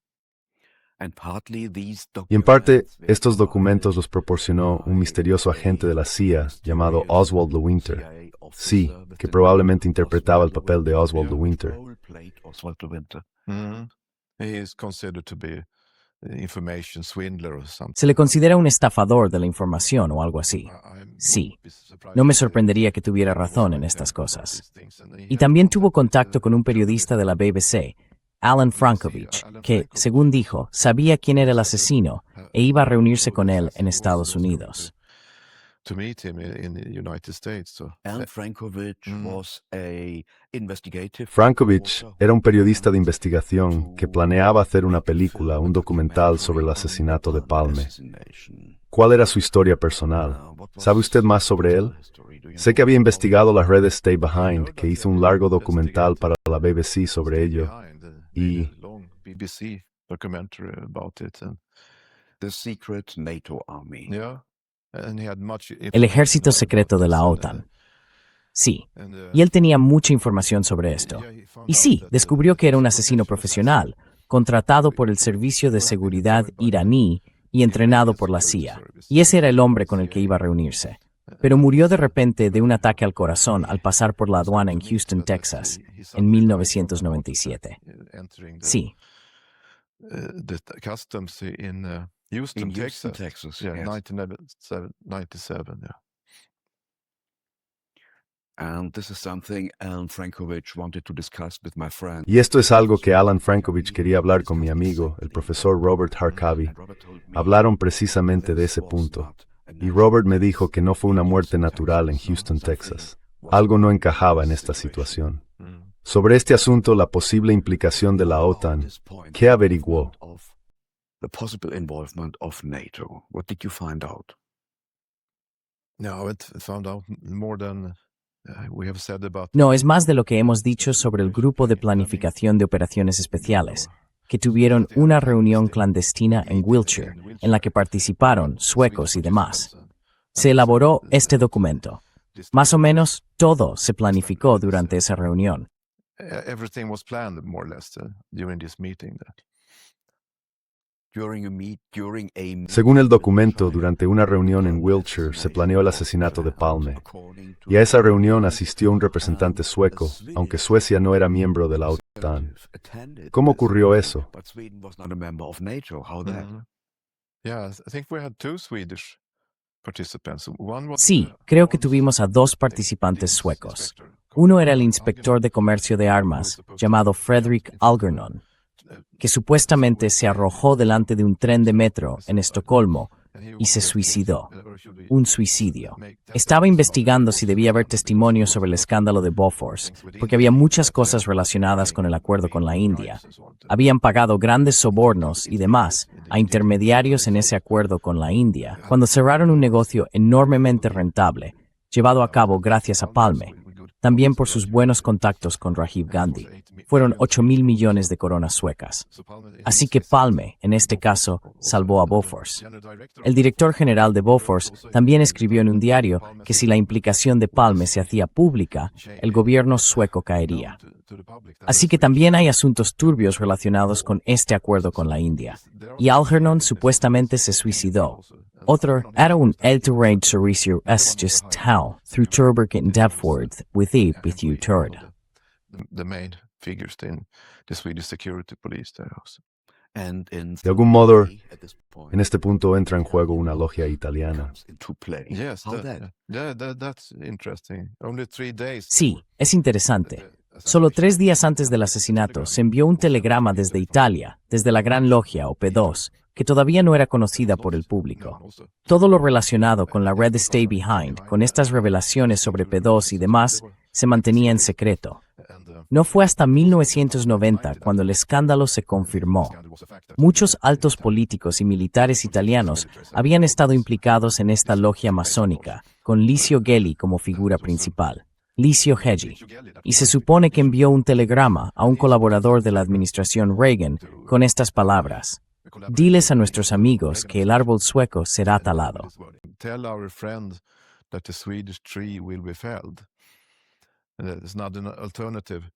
Y en parte, estos documentos los proporcionó un misterioso agente de la CIA llamado Oswald de Winter. Sí, que probablemente interpretaba el papel de Oswald de Winter. Mm. He is considered to be information swindler or something. Se le considera un estafador de la información o algo así. Sí, no me sorprendería que tuviera razón en estas cosas. Y también tuvo contacto con un periodista de la BBC, Alan Frankovich, que, según dijo, sabía quién era el asesino e iba a reunirse con él en Estados Unidos. To meet him in the United States. So. Alan Frankovich was a investigative Frankovich era un periodista de investigación que planeaba hacer una película, un documental sobre el asesinato de Palme. ¿Cuál era su historia personal? ¿Sabe usted más sobre él? Sé que había investigado las redes Stay Behind, que hizo un largo documental para la BBC sobre ello. Y BBC documentary about it. And, The Secret NATO Army. yeah. And he had much El ejército secreto de la OTAN. Sí, y él tenía mucha información sobre esto. Y sí, descubrió que era un asesino profesional, contratado por el Servicio de Seguridad iraní y entrenado por la CIA. Y ese era el hombre con el que iba a reunirse. Pero murió de repente de un ataque al corazón al pasar por la aduana en Houston, Texas, en 1997. Sí. The customs in Houston, Texas. Yeah, yes. 1997. Yeah. And this is something Alan Frankovich wanted to discuss with my friend. Y esto es algo que Alan Frankovich quería hablar con mi amigo, el profesor Robert Harkavy. Hablaron precisamente de ese punto. Y Robert me dijo que no fue una muerte natural en Houston, Texas. Algo no encajaba en esta situación. Sobre este asunto, la posible implicación de la OTAN, ¿qué averiguó? The possible involvement of NATO. What did you find out? No, it found out more than we have said about. No, es más de lo que hemos dicho sobre el Grupo de Planificación de Operaciones Especiales, que tuvieron una reunión clandestina en Wiltshire, en la que participaron suecos y demás. Se elaboró este documento. Más o menos todo se planificó durante esa reunión. Everything was planned more or less during this meeting. Según el documento, durante una reunión en Wiltshire se planeó el asesinato de Palme. Y a esa reunión asistió un representante sueco, aunque Suecia no era miembro de la OTAN. ¿Cómo ocurrió eso? Yeah, I think we had two Swedish participants. One was Sí, creo que tuvimos a dos participantes suecos. Uno era el inspector de comercio de armas, llamado Fredrik Algernon, que supuestamente se arrojó delante de un tren de metro en Estocolmo y se suicidó. Un suicidio. Estaba investigando si debía haber testimonios sobre el escándalo de Bofors, porque había muchas cosas relacionadas con el acuerdo con la India. Habían pagado grandes sobornos y demás a intermediarios en ese acuerdo con la India, cuando cerraron un negocio enormemente rentable, llevado a cabo gracias a Palme, también por sus buenos contactos con Rajiv Gandhi. Fueron 8.000 millones de coronas suecas. Así que Palme, en este caso, salvó a Bofors. El director general de Bofors también escribió en un diario que si la implicación de Palme se hacía pública, el gobierno sueco caería. Así que también hay asuntos turbios relacionados con este acuerdo con la India. Y Algernon supuestamente se suicidó. Otro era un Elterraid Servicio Gestal through Turbergen Depford with Bethu Turd. the main figures in the Swedish security police there also. De algún modo, en este punto entra en juego una logia italiana. Yes, that's interesting. Only 3 days. Sí, es interesante. Solo 3 días antes del asesinato se envió un telegrama desde Italia, desde la Gran Logia o P2, que todavía no era conocida por el público. Todo lo relacionado con la red Stay Behind, con estas revelaciones sobre P2 y demás, se mantenía en secreto. No fue hasta 1990 cuando el escándalo se confirmó. Muchos altos políticos y militares italianos habían estado implicados en esta logia masónica, con Licio Gelli como figura principal. Licio Gelli. Y se supone que envió un telegrama a un colaborador de la administración Reagan con estas palabras: diles a nuestros amigos que el árbol sueco será talado. Tell our friend that the Swedish tree will be felled. There's not an alternative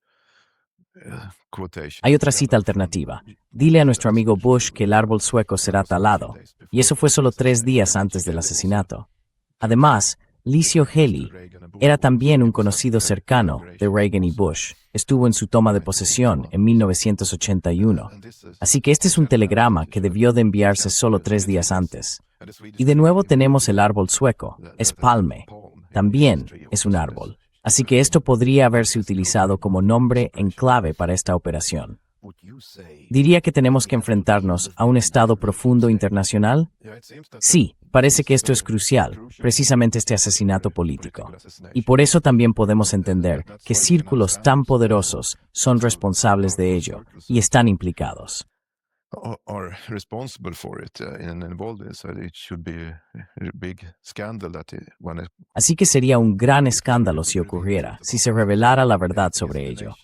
quotation. Hay otra cita alternativa. Dile a nuestro amigo Bush que el árbol sueco será talado. Y eso fue solo 3 días antes del asesinato. Además, Licio Gelli era también un conocido cercano de Reagan y Bush. Estuvo en su toma de posesión en 1981. Así que este es un telegrama que debió de enviarse solo 3 días antes. Y de nuevo tenemos el árbol sueco. Es palme. También es un árbol. Así que esto podría haberse utilizado como nombre en clave para esta operación. ¿Diría que tenemos que enfrentarnos a un estado profundo internacional? Sí, parece que esto es crucial, precisamente este asesinato político. Y por eso también podemos entender que círculos tan poderosos son responsables de ello y están implicados. Are responsible for it and involved in, so it should be a big scandal that Así que sería un gran escándalo si ocurriera, si se revelara la verdad sobre ello.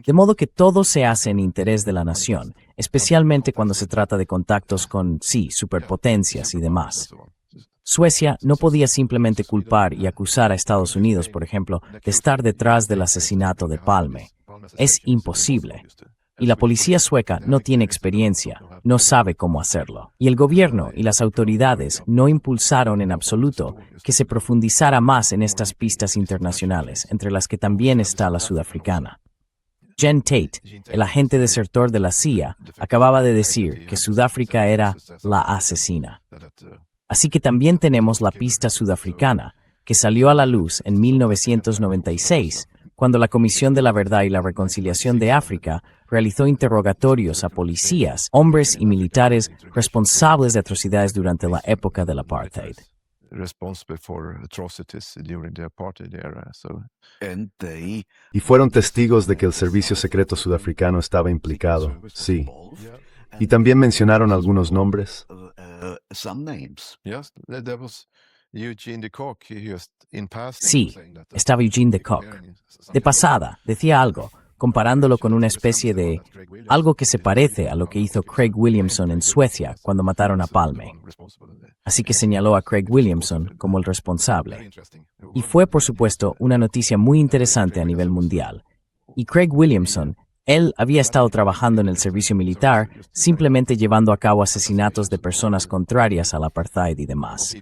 De modo que todo se hace en interés de la nación, especialmente cuando se trata de contactos con, sí, superpotencias y demás. Suecia no podía simplemente culpar y acusar a Estados Unidos, por ejemplo, de estar detrás del asesinato de Palme. Es imposible. Y la policía sueca no tiene experiencia, no sabe cómo hacerlo. Y el gobierno y las autoridades no impulsaron en absoluto que se profundizara más en estas pistas internacionales, entre las que también está la sudafricana. Jen Tate, el agente desertor de la CIA, acababa de decir que Sudáfrica era la asesina. Así que también tenemos la pista sudafricana, que salió a la luz en 1996, cuando la Comisión de la Verdad y la Reconciliación de África realizó interrogatorios a policías, hombres y militares responsables de atrocidades durante la época del apartheid. responsible for atrocities during the apartheid era. So And they Y fueron testigos de que el servicio secreto sudafricano estaba implicado, sí. Y también mencionaron algunos nombres. some names. yes, there was Eugene de Kock. He just in passing Sí, saying that estaba Eugene de Kock. De pasada, decía algo, comparándolo con una especie de algo que se parece a lo que hizo Craig Williamson en Suecia cuando mataron a Palme. Así que señaló a Craig Williamson como el responsable. Y fue, por supuesto, una noticia muy interesante a nivel mundial. Y Craig Williamson, él había estado trabajando en el servicio militar, simplemente llevando a cabo asesinatos de personas contrarias al apartheid y demás.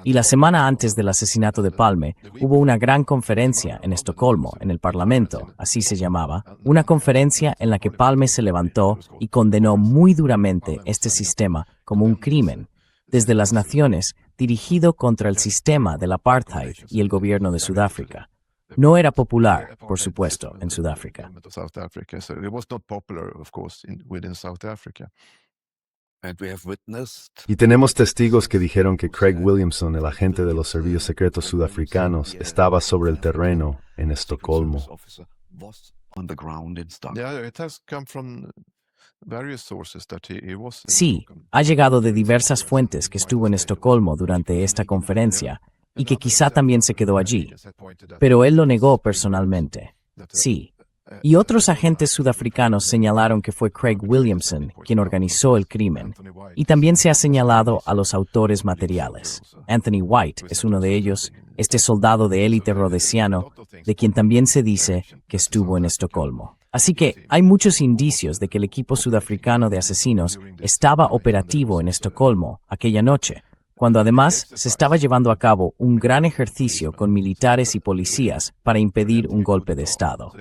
Y la semana antes del asesinato de Palme, hubo una gran conferencia en Estocolmo, en el Parlamento, así se llamaba, una conferencia en la que Palme se levantó y condenó muy duramente este sistema como un crimen, desde las naciones, dirigido contra el sistema del apartheid y el gobierno de Sudáfrica. No era popular, por supuesto, en Sudáfrica. South Africa. So it was not popular, of course, within South Africa. And we have witnessed Y tenemos testigos que dijeron que Craig Williamson, el agente de los servicios secretos sudafricanos, estaba sobre el terreno en Estocolmo. officer was on the ground in Stockholm. Yeah, it has come from various sources that he was. in Sí, Stockholm. ha llegado de diversas fuentes que estuvo en Estocolmo durante esta conferencia y que quizá también se quedó allí, pero él lo negó personalmente. Sí. Y otros agentes sudafricanos señalaron que fue Craig Williamson quien organizó el crimen. Y también se ha señalado a los autores materiales. Anthony White es uno de ellos, este soldado de élite rhodesiano, de quien también se dice que estuvo en Estocolmo. Así que hay muchos indicios de que el equipo sudafricano de asesinos estaba operativo en Estocolmo aquella noche, cuando además se estaba llevando a cabo un gran ejercicio con militares y policías para impedir un golpe de Estado.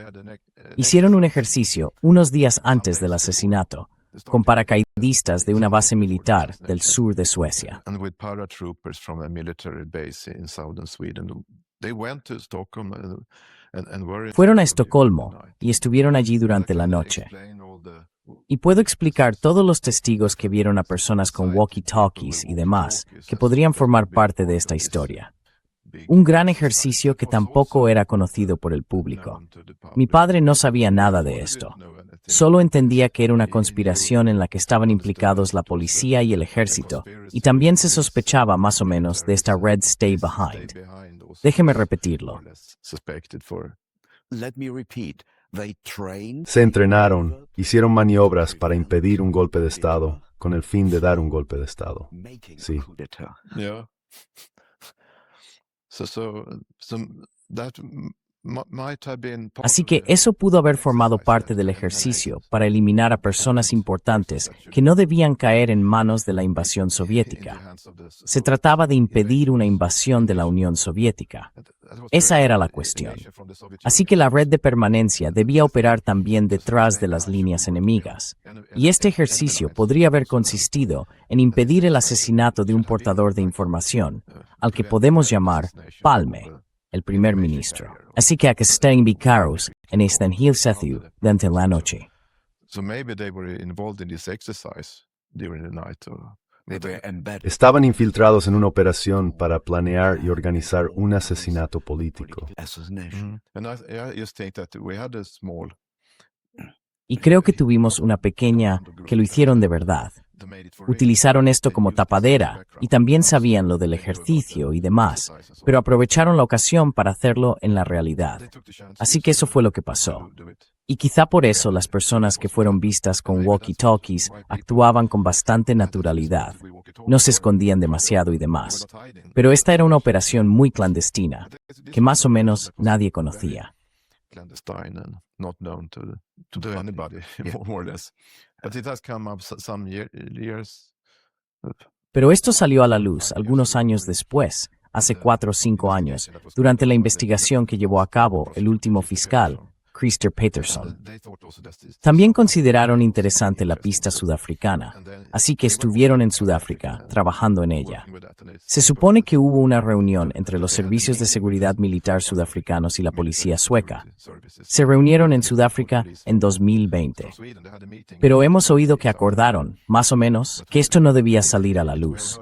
Hicieron un ejercicio unos días antes del asesinato, con paracaidistas de una base militar del sur de Suecia. And with paratroopers from a military base in southern Sweden. They went to Stockholm and were in Fueron a Stockholm during Estocolmo the night. y estuvieron allí durante la noche. Explain all the Y puedo explicar todos los testigos que vieron a personas con walkie-talkies y demás que podrían formar parte de esta historia. Un gran ejercicio que tampoco era conocido por el público. Mi padre no sabía nada de esto. Solo entendía que era una conspiración en la que estaban implicados la policía y el ejército, y también se sospechaba más o menos de esta Red Stay Behind. Déjeme repetirlo. Suspected for Let me repeat. They trained Se entrenaron, hicieron maniobras para impedir un golpe de Estado, con el fin de dar un golpe de Estado. making Sí. a coup d'etat. yeah. So that Así que eso pudo haber formado parte del ejercicio para eliminar a personas importantes que no debían caer en manos de la invasión soviética. Se trataba de impedir una invasión de la Unión Soviética. Esa era la cuestión. Así que la red de permanencia debía operar también detrás de las líneas enemigas. Y este ejercicio podría haber consistido en impedir el asesinato de un portador de información, al que podemos llamar Palme, el primer ministro. Así que aquí está invicaros en esta Sethu durante la noche. So maybe they were involved in this exercise during the night. They were embedded. Estaban infiltrados en una operación para planear y organizar un asesinato político. Assassination. And I just think that we had a small. Y creo que tuvimos una pequeña que lo hicieron de verdad. Utilizaron esto como tapadera y también sabían lo del ejercicio y demás, pero aprovecharon la ocasión para hacerlo en la realidad. Así que eso fue lo que pasó. Y quizá por eso las personas que fueron vistas con walkie-talkies actuaban con bastante naturalidad. No se escondían demasiado y demás. Pero esta era una operación muy clandestina, que más o menos nadie conocía. Clandestine and not known to anybody, more or less. But it has come up some years. Pero esto salió a la luz algunos años después, hace 4 o 5 años, durante la investigación que llevó a cabo el último fiscal, Christer Peterson. También consideraron interesante la pista sudafricana, así que estuvieron en Sudáfrica, trabajando en ella. Se supone que hubo una reunión entre los servicios de seguridad militar sudafricanos y la policía sueca. Se reunieron en Sudáfrica en 2020. Pero hemos oído que acordaron, más o menos, que esto no debía salir a la luz,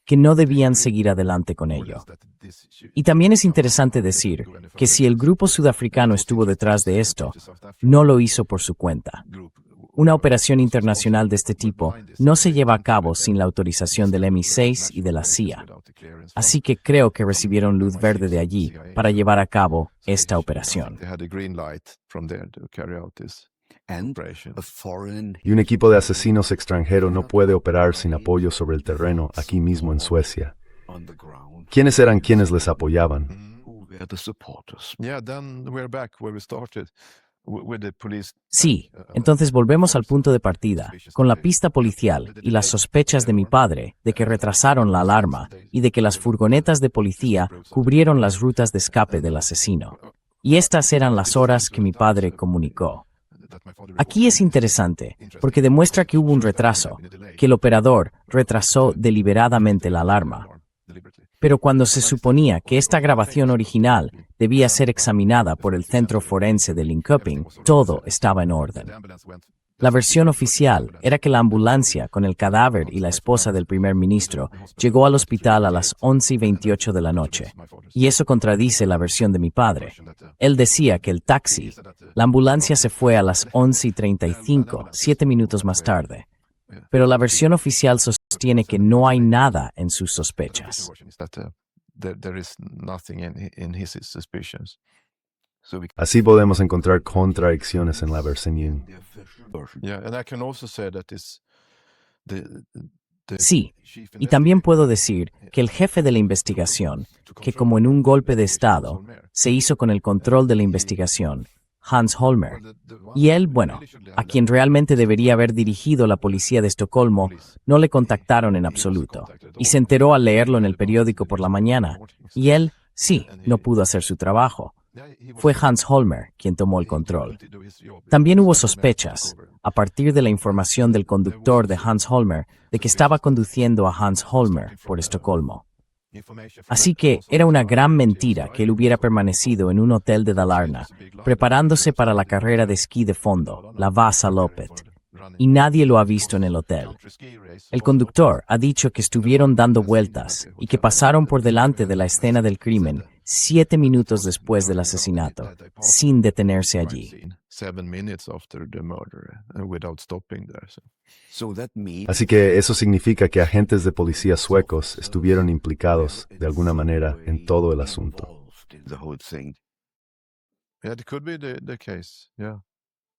que no debían seguir adelante con ello. Y también es interesante decir que si el grupo sudafricano estuvo detrás de esto, no lo hizo por su cuenta. Una operación internacional de este tipo no se lleva a cabo sin la autorización del MI6 y de la CIA. Así que creo que recibieron luz verde de allí para llevar a cabo esta operación. They had a green light from there to carry out this And operation. a foreign Y un equipo de asesinos extranjero no puede operar sin apoyo sobre el terreno aquí mismo en Suecia. on the ground. ¿Quiénes eran quienes les apoyaban? Who were the supporters? Yeah, then we're back where we started with the police. Sí, entonces volvemos al punto de partida, con la pista policial y las sospechas de mi padre de que retrasaron la alarma y de que las furgonetas de policía cubrieron las rutas de escape del asesino. Y estas eran las horas que mi padre comunicó. Aquí es interesante, porque demuestra que hubo un retraso, que el operador retrasó deliberadamente la alarma. Pero cuando se suponía que esta grabación original debía ser examinada por el centro forense de Linköping, todo estaba en orden. La versión oficial era que la ambulancia con el cadáver y la esposa del primer ministro llegó al hospital a las 11:28 de la noche, y eso contradice la versión de mi padre. Él decía que el taxi, la ambulancia se fue a las 11:35, 7 minutos más tarde. Pero la versión oficial sostiene que no hay nada en sus sospechas. Is that, there is nothing in his suspicions. So we Así podemos encontrar contradicciones en la versión. the official version. Yeah, and I can also say that the Sí, y también puedo decir que el jefe de la investigación, que como en un golpe de Estado, se hizo con el control de la investigación, Hans Holmer, y él, bueno, a quien realmente debería haber dirigido la policía de Estocolmo, no le contactaron en absoluto, y se enteró al leerlo en el periódico por la mañana, y él, sí, no pudo hacer su trabajo. Fue Hans Holmer quien tomó el control. También hubo sospechas, a partir de la información del conductor de Hans Holmer, de que estaba conduciendo a Hans Holmer por Estocolmo. Así que era una gran mentira que él hubiera permanecido en un hotel de Dalarna, preparándose para la carrera de esquí de fondo, la Vasaloppet, y nadie lo ha visto en el hotel. El conductor ha dicho que estuvieron dando vueltas y que pasaron por delante de la escena del crimen 7 minutos después del asesinato, sin detenerse allí. 7 minutes after the murder, without stopping there. So that means Así que eso significa que agentes de policía suecos estuvieron implicados, de alguna manera, en todo el asunto. involved in the whole thing. Yeah, it could be the case. Yeah.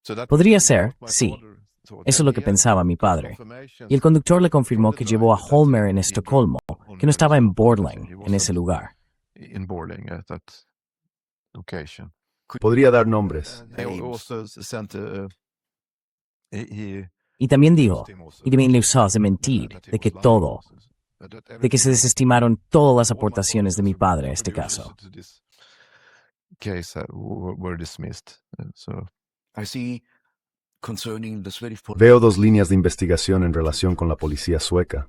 So that Podría ser, sí. Eso es lo que pensaba mi padre. Y el conductor le confirmó que llevó a Holmer en Estocolmo, que no estaba en Borlänge, en ese lugar. In Borlänge at that location. Podría dar nombres. He also sent he Y también dijo, y también le usó de mentir, de que todo, de que se desestimaron todas las aportaciones de mi padre a este caso. Case were dismissed. So I see concerning the Swedish police. Veo dos líneas de investigación en relación con la policía sueca.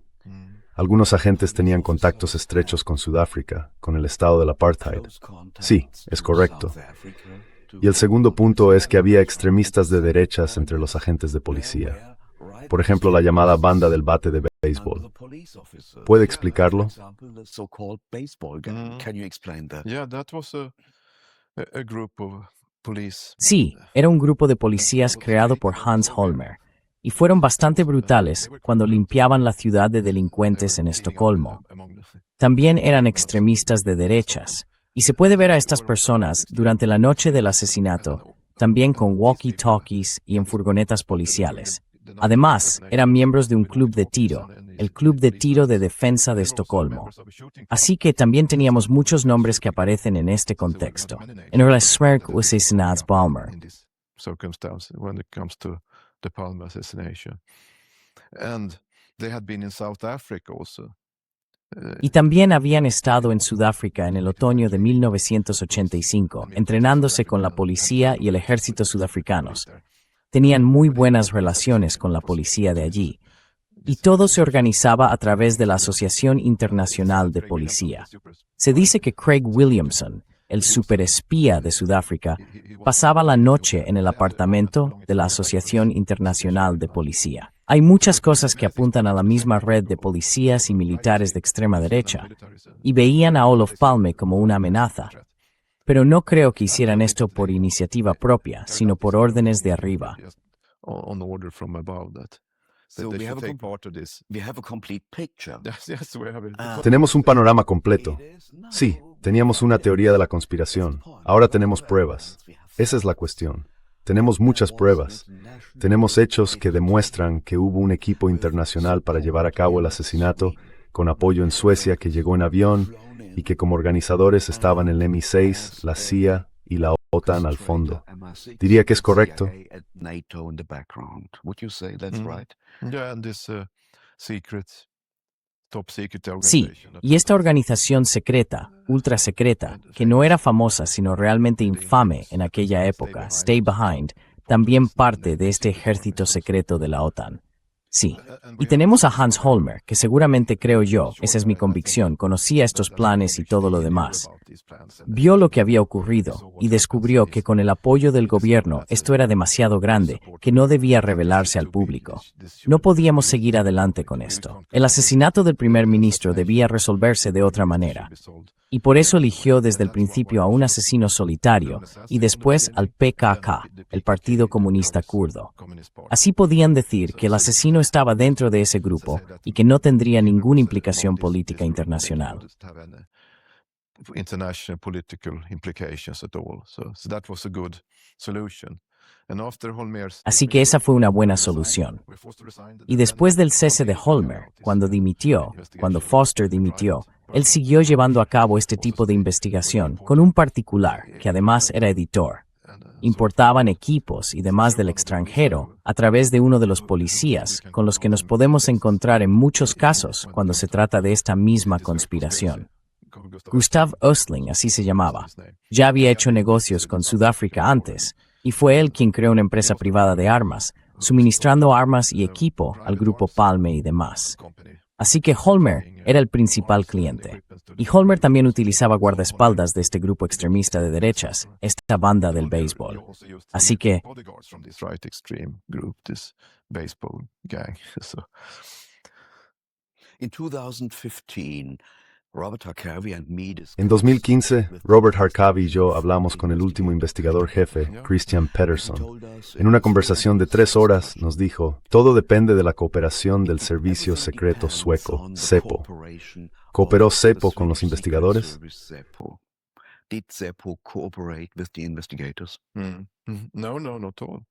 Algunos agentes tenían contactos estrechos con Sudáfrica, con el estado del apartheid. Sí, es correcto. Y el segundo punto es que había extremistas de derechas entre los agentes de policía. Por ejemplo, la llamada banda del bate de béisbol. ¿Puede explicarlo? yeah, that was a group of police. Sí, era un grupo de policías creado por Hans Holmer, y fueron bastante brutales cuando limpiaban la ciudad de delincuentes en Estocolmo. También eran extremistas de derechas, y se puede ver a estas personas durante la noche del asesinato, también con walkie-talkies y en furgonetas policiales. Además, eran miembros de un club de tiro, el Club de Tiro de Defensa de Estocolmo. Así que también teníamos muchos nombres que aparecen en este contexto. En relación con el asesinato Palmer. In this circumstance when it comes to the Palme assassination. And they had been in South Africa also. Y también habían estado en Sudáfrica en el otoño de 1985, entrenándose con la policía y el ejército sudafricanos. Tenían muy buenas relaciones con la policía de allí. Y todo se organizaba a través de la Asociación Internacional de Policía. Se dice que Craig Williamson, el superespía de Sudáfrica, pasaba la noche en el apartamento de la Asociación Internacional de Policía. Hay muchas cosas que apuntan a la misma red de policías y militares de extrema derecha, y veían a Olof Palme como una amenaza. Pero no creo que hicieran esto por iniciativa propia, sino por órdenes de arriba. On order from above that. So They we should have a take part of this. We have a complete picture. Yes, we have it. Tenemos un panorama completo. Sí, teníamos una teoría de la conspiración. Ahora tenemos pruebas. Esa es la cuestión. Tenemos muchas pruebas. Tenemos hechos que demuestran que hubo un equipo internacional para llevar a cabo el asesinato, con apoyo en Suecia que llegó en avión y que como organizadores estaban el MI6, la CIA y la OTAN al fondo. Diría que es correcto. NATO in the background. Would you say that's right? Yeah, and this secret, top secret Sí, organization. y esta organización secreta, ultra secreta, que no era famosa sino realmente infame en aquella época, Stay Behind, también parte de este ejército secreto de la OTAN. Sí. Y tenemos a Hans Holmer, que seguramente creo yo, esa es mi convicción, conocía estos planes y todo lo demás. Vio lo que había ocurrido y descubrió que con el apoyo del gobierno esto era demasiado grande, que no debía revelarse al público. No podíamos seguir adelante con esto. El asesinato del primer ministro debía resolverse de otra manera. Y por eso eligió desde el principio a un asesino solitario y después al PKK, el Partido Comunista Kurdo. Así podían decir que el asesino estaba dentro de ese grupo y que no tendría ninguna implicación política internacional. International political implications at all. So that was a good solution. And after Holmer's Así que esa fue una buena solución. Y después del cese de Holmer, cuando dimitió, cuando Foster dimitió, él siguió llevando a cabo este tipo de investigación con un particular, que además era editor. Importaban equipos y demás del extranjero a través de uno de los policías con los que nos podemos encontrar en muchos casos cuando se trata de esta misma conspiración. Gustav Östling, así se llamaba. Ya había hecho negocios con Sudáfrica antes, y fue él quien creó una empresa privada de armas, suministrando armas y equipo al grupo Palme y demás. Así que Holmer era el principal cliente. Y Holmer también utilizaba guardaespaldas de este grupo extremista de derechas, esta banda del béisbol. Así que In 2015, Robert Harkavy and me En 2015, Robert Harkavy y yo hablamos con el último investigador jefe, Christian Pettersson. En una conversación de 3 horas nos dijo, todo depende de la cooperación del servicio secreto sueco, SEPO. ¿Cooperó SEPO con los investigadores? Did SEPO cooperate with the investigators? No, not at all.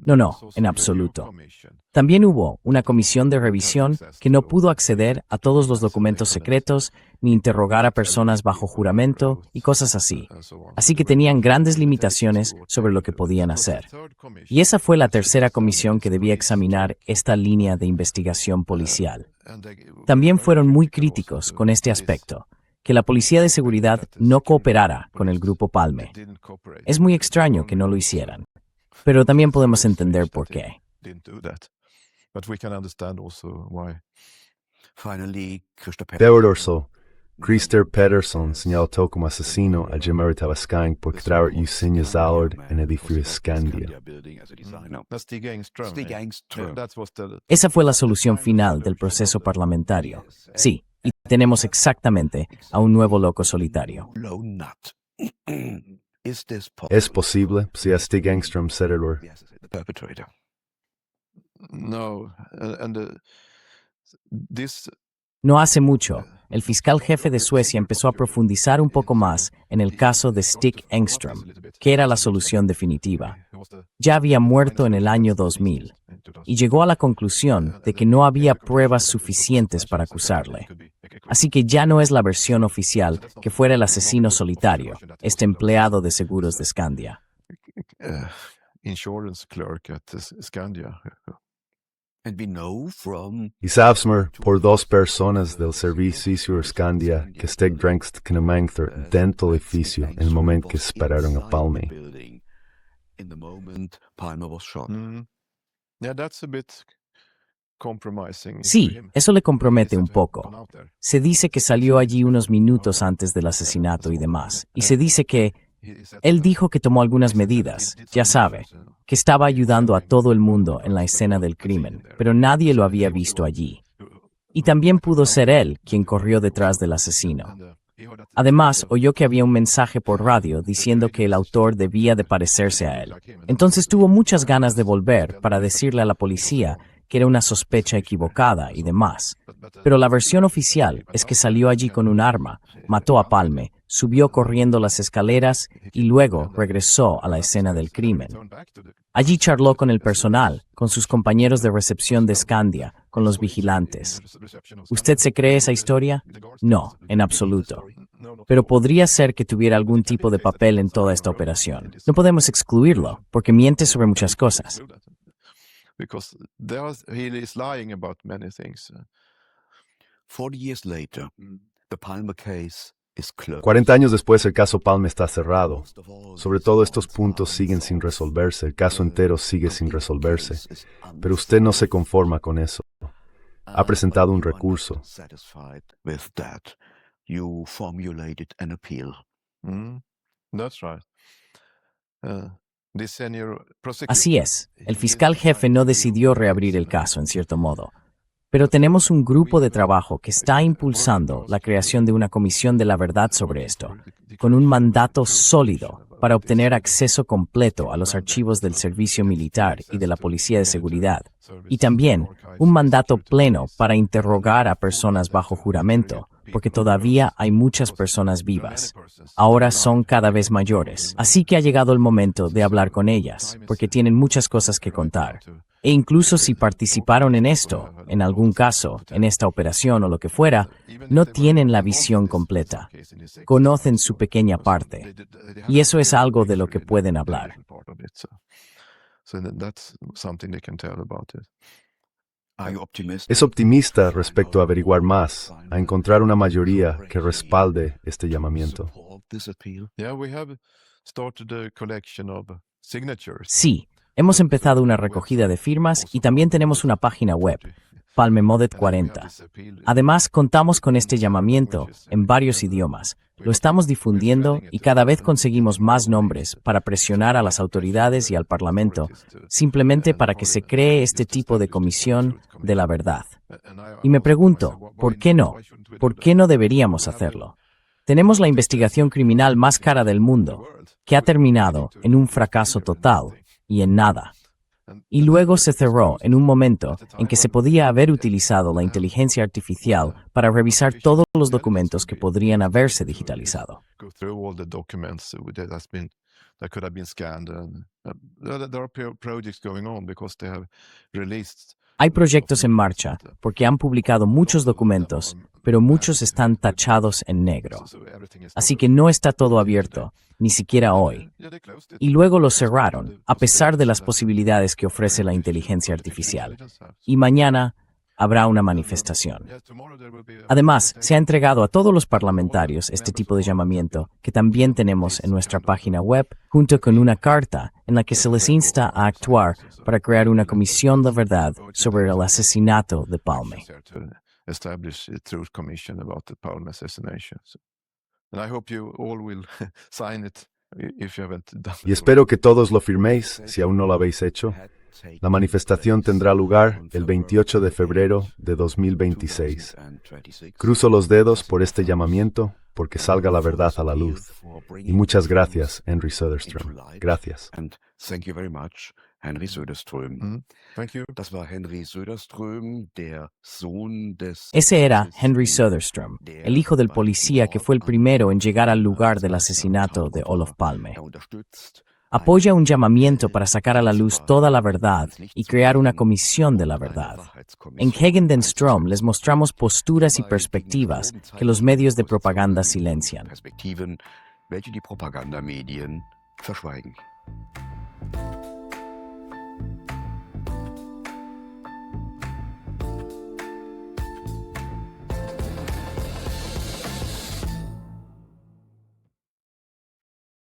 No, en absoluto. También hubo una comisión de revisión que no pudo acceder a todos los documentos secretos ni interrogar a personas bajo juramento y cosas así. Así que tenían grandes limitaciones sobre lo que podían hacer. Y esa fue la tercera comisión que debía examinar esta línea de investigación policial. También fueron muy críticos con este aspecto, que la policía de seguridad no cooperara con el Grupo Palme. Es muy extraño que no lo hicieran, pero también podemos entender por qué. Theodor Christer Pedersen señaló como asesino a Jemeri Tabascan por crear Usinja Zallard en edificio Skandia. Esa fue la solución final del proceso parlamentario. Sí, y tenemos exactamente a un nuevo loco solitario. ¿Es posible si a Stig Engström servidor? No hace mucho, el fiscal jefe de Suecia empezó a profundizar un poco más en el caso de Stig Engström, que era la solución definitiva. Ya había muerto en el año 2000, y llegó a la conclusión de que no había pruebas suficientes para acusarle. Así que ya no es la versión oficial que fuera el asesino solitario, este empleado de seguros de Skandia. Y sabemos por dos personas del servicio Skandia que Stig Drengst Knemangther dentro del edificio en el momento que esperaron a Palme. Sí, eso le compromete un poco. Se dice que salió allí unos minutos antes del asesinato y demás, y se dice que él dijo que tomó algunas medidas, ya sabe, que estaba ayudando a todo el mundo en la escena del crimen, pero nadie lo había visto allí. Y también pudo ser él quien corrió detrás del asesino. Además, oyó que había un mensaje por radio diciendo que el autor debía de parecerse a él. Entonces tuvo muchas ganas de volver para decirle a la policía que era una sospecha equivocada y demás. Pero la versión oficial es que salió allí con un arma, mató a Palme, subió corriendo las escaleras y luego regresó a la escena del crimen. Allí charló con el personal, con sus compañeros de recepción de Skandia, con los vigilantes. ¿Usted se cree esa historia? No, en absoluto. Pero podría ser que tuviera algún tipo de papel en toda esta operación. No podemos excluirlo, porque miente sobre muchas cosas. Because he is lying about many things. 40 years later, the Palme case is closed. 40 años después el caso Palme está cerrado. Sobre todo estos puntos siguen sin resolverse, el caso entero sigue sin resolverse. Pero usted no se conforma con eso. Ha presentado un recurso. You formulated an appeal. That's right. Así es, el fiscal jefe no decidió reabrir el caso, en cierto modo. Pero tenemos un grupo de trabajo que está impulsando la creación de una comisión de la verdad sobre esto, con un mandato sólido para obtener acceso completo a los archivos del servicio militar y de la policía de seguridad, y también un mandato pleno para interrogar a personas bajo juramento, porque todavía hay muchas personas vivas. Ahora son cada vez mayores, así que ha llegado el momento de hablar con ellas, porque tienen muchas cosas que contar. E incluso si participaron en esto, en algún caso, en esta operación o lo que fuera, no tienen la visión completa. Conocen su pequeña parte. Y eso es algo de lo que pueden hablar. Es optimista respecto a averiguar más, a encontrar una mayoría que respalde este llamamiento. Sí, hemos empezado una recogida de firmas y también tenemos una página web, Palmemodet 40. Además, contamos con este llamamiento en varios idiomas. Lo estamos difundiendo y cada vez conseguimos más nombres para presionar a las autoridades y al Parlamento, simplemente para que se cree este tipo de comisión de la verdad. Y me pregunto, ¿por qué no? ¿Por qué no deberíamos hacerlo? Tenemos la investigación criminal más cara del mundo, que ha terminado en un fracaso total y en nada. Y luego se cerró en un momento en que se podía haber utilizado la inteligencia artificial para revisar todos los documentos que podrían haberse digitalizado. that could have been scanned. And there are projects going on because they have released. Hay proyectos en marcha porque han publicado muchos documentos, pero muchos están tachados en negro. Así que no está todo abierto, ni siquiera hoy. Y luego lo cerraron, a pesar de las posibilidades que ofrece la inteligencia artificial. Y mañana habrá una manifestación. Además, se ha entregado a todos los parlamentarios este tipo de llamamiento, que también tenemos en nuestra página web, junto con una carta en la que se les insta a actuar para crear una comisión de verdad sobre el asesinato de Palme. Establish a truth commission about the Palme assassination. And I hope you all will sign it if you haven't done it. Y espero que todos lo firméis si aún no lo habéis hecho. La manifestación tendrá lugar el 28 de febrero de 2026. Cruzo los dedos por este llamamiento porque salga la verdad a la luz. Y muchas gracias, Henry Söderström. Gracias. And thank you very much, Henry Söderström. Thank you. Das war Henry Söderström, der Sohn des... Ese era Henry Söderström, el hijo del policía que fue el primero en llegar al lugar del asesinato de Olof Palme. Apoya un llamamiento para sacar a la luz toda la verdad y crear una comisión de la verdad. En Gegen den Strom les mostramos posturas y perspectivas que los medios de propaganda silencian. Perspektiven, welche die Propagandamedien verschweigen.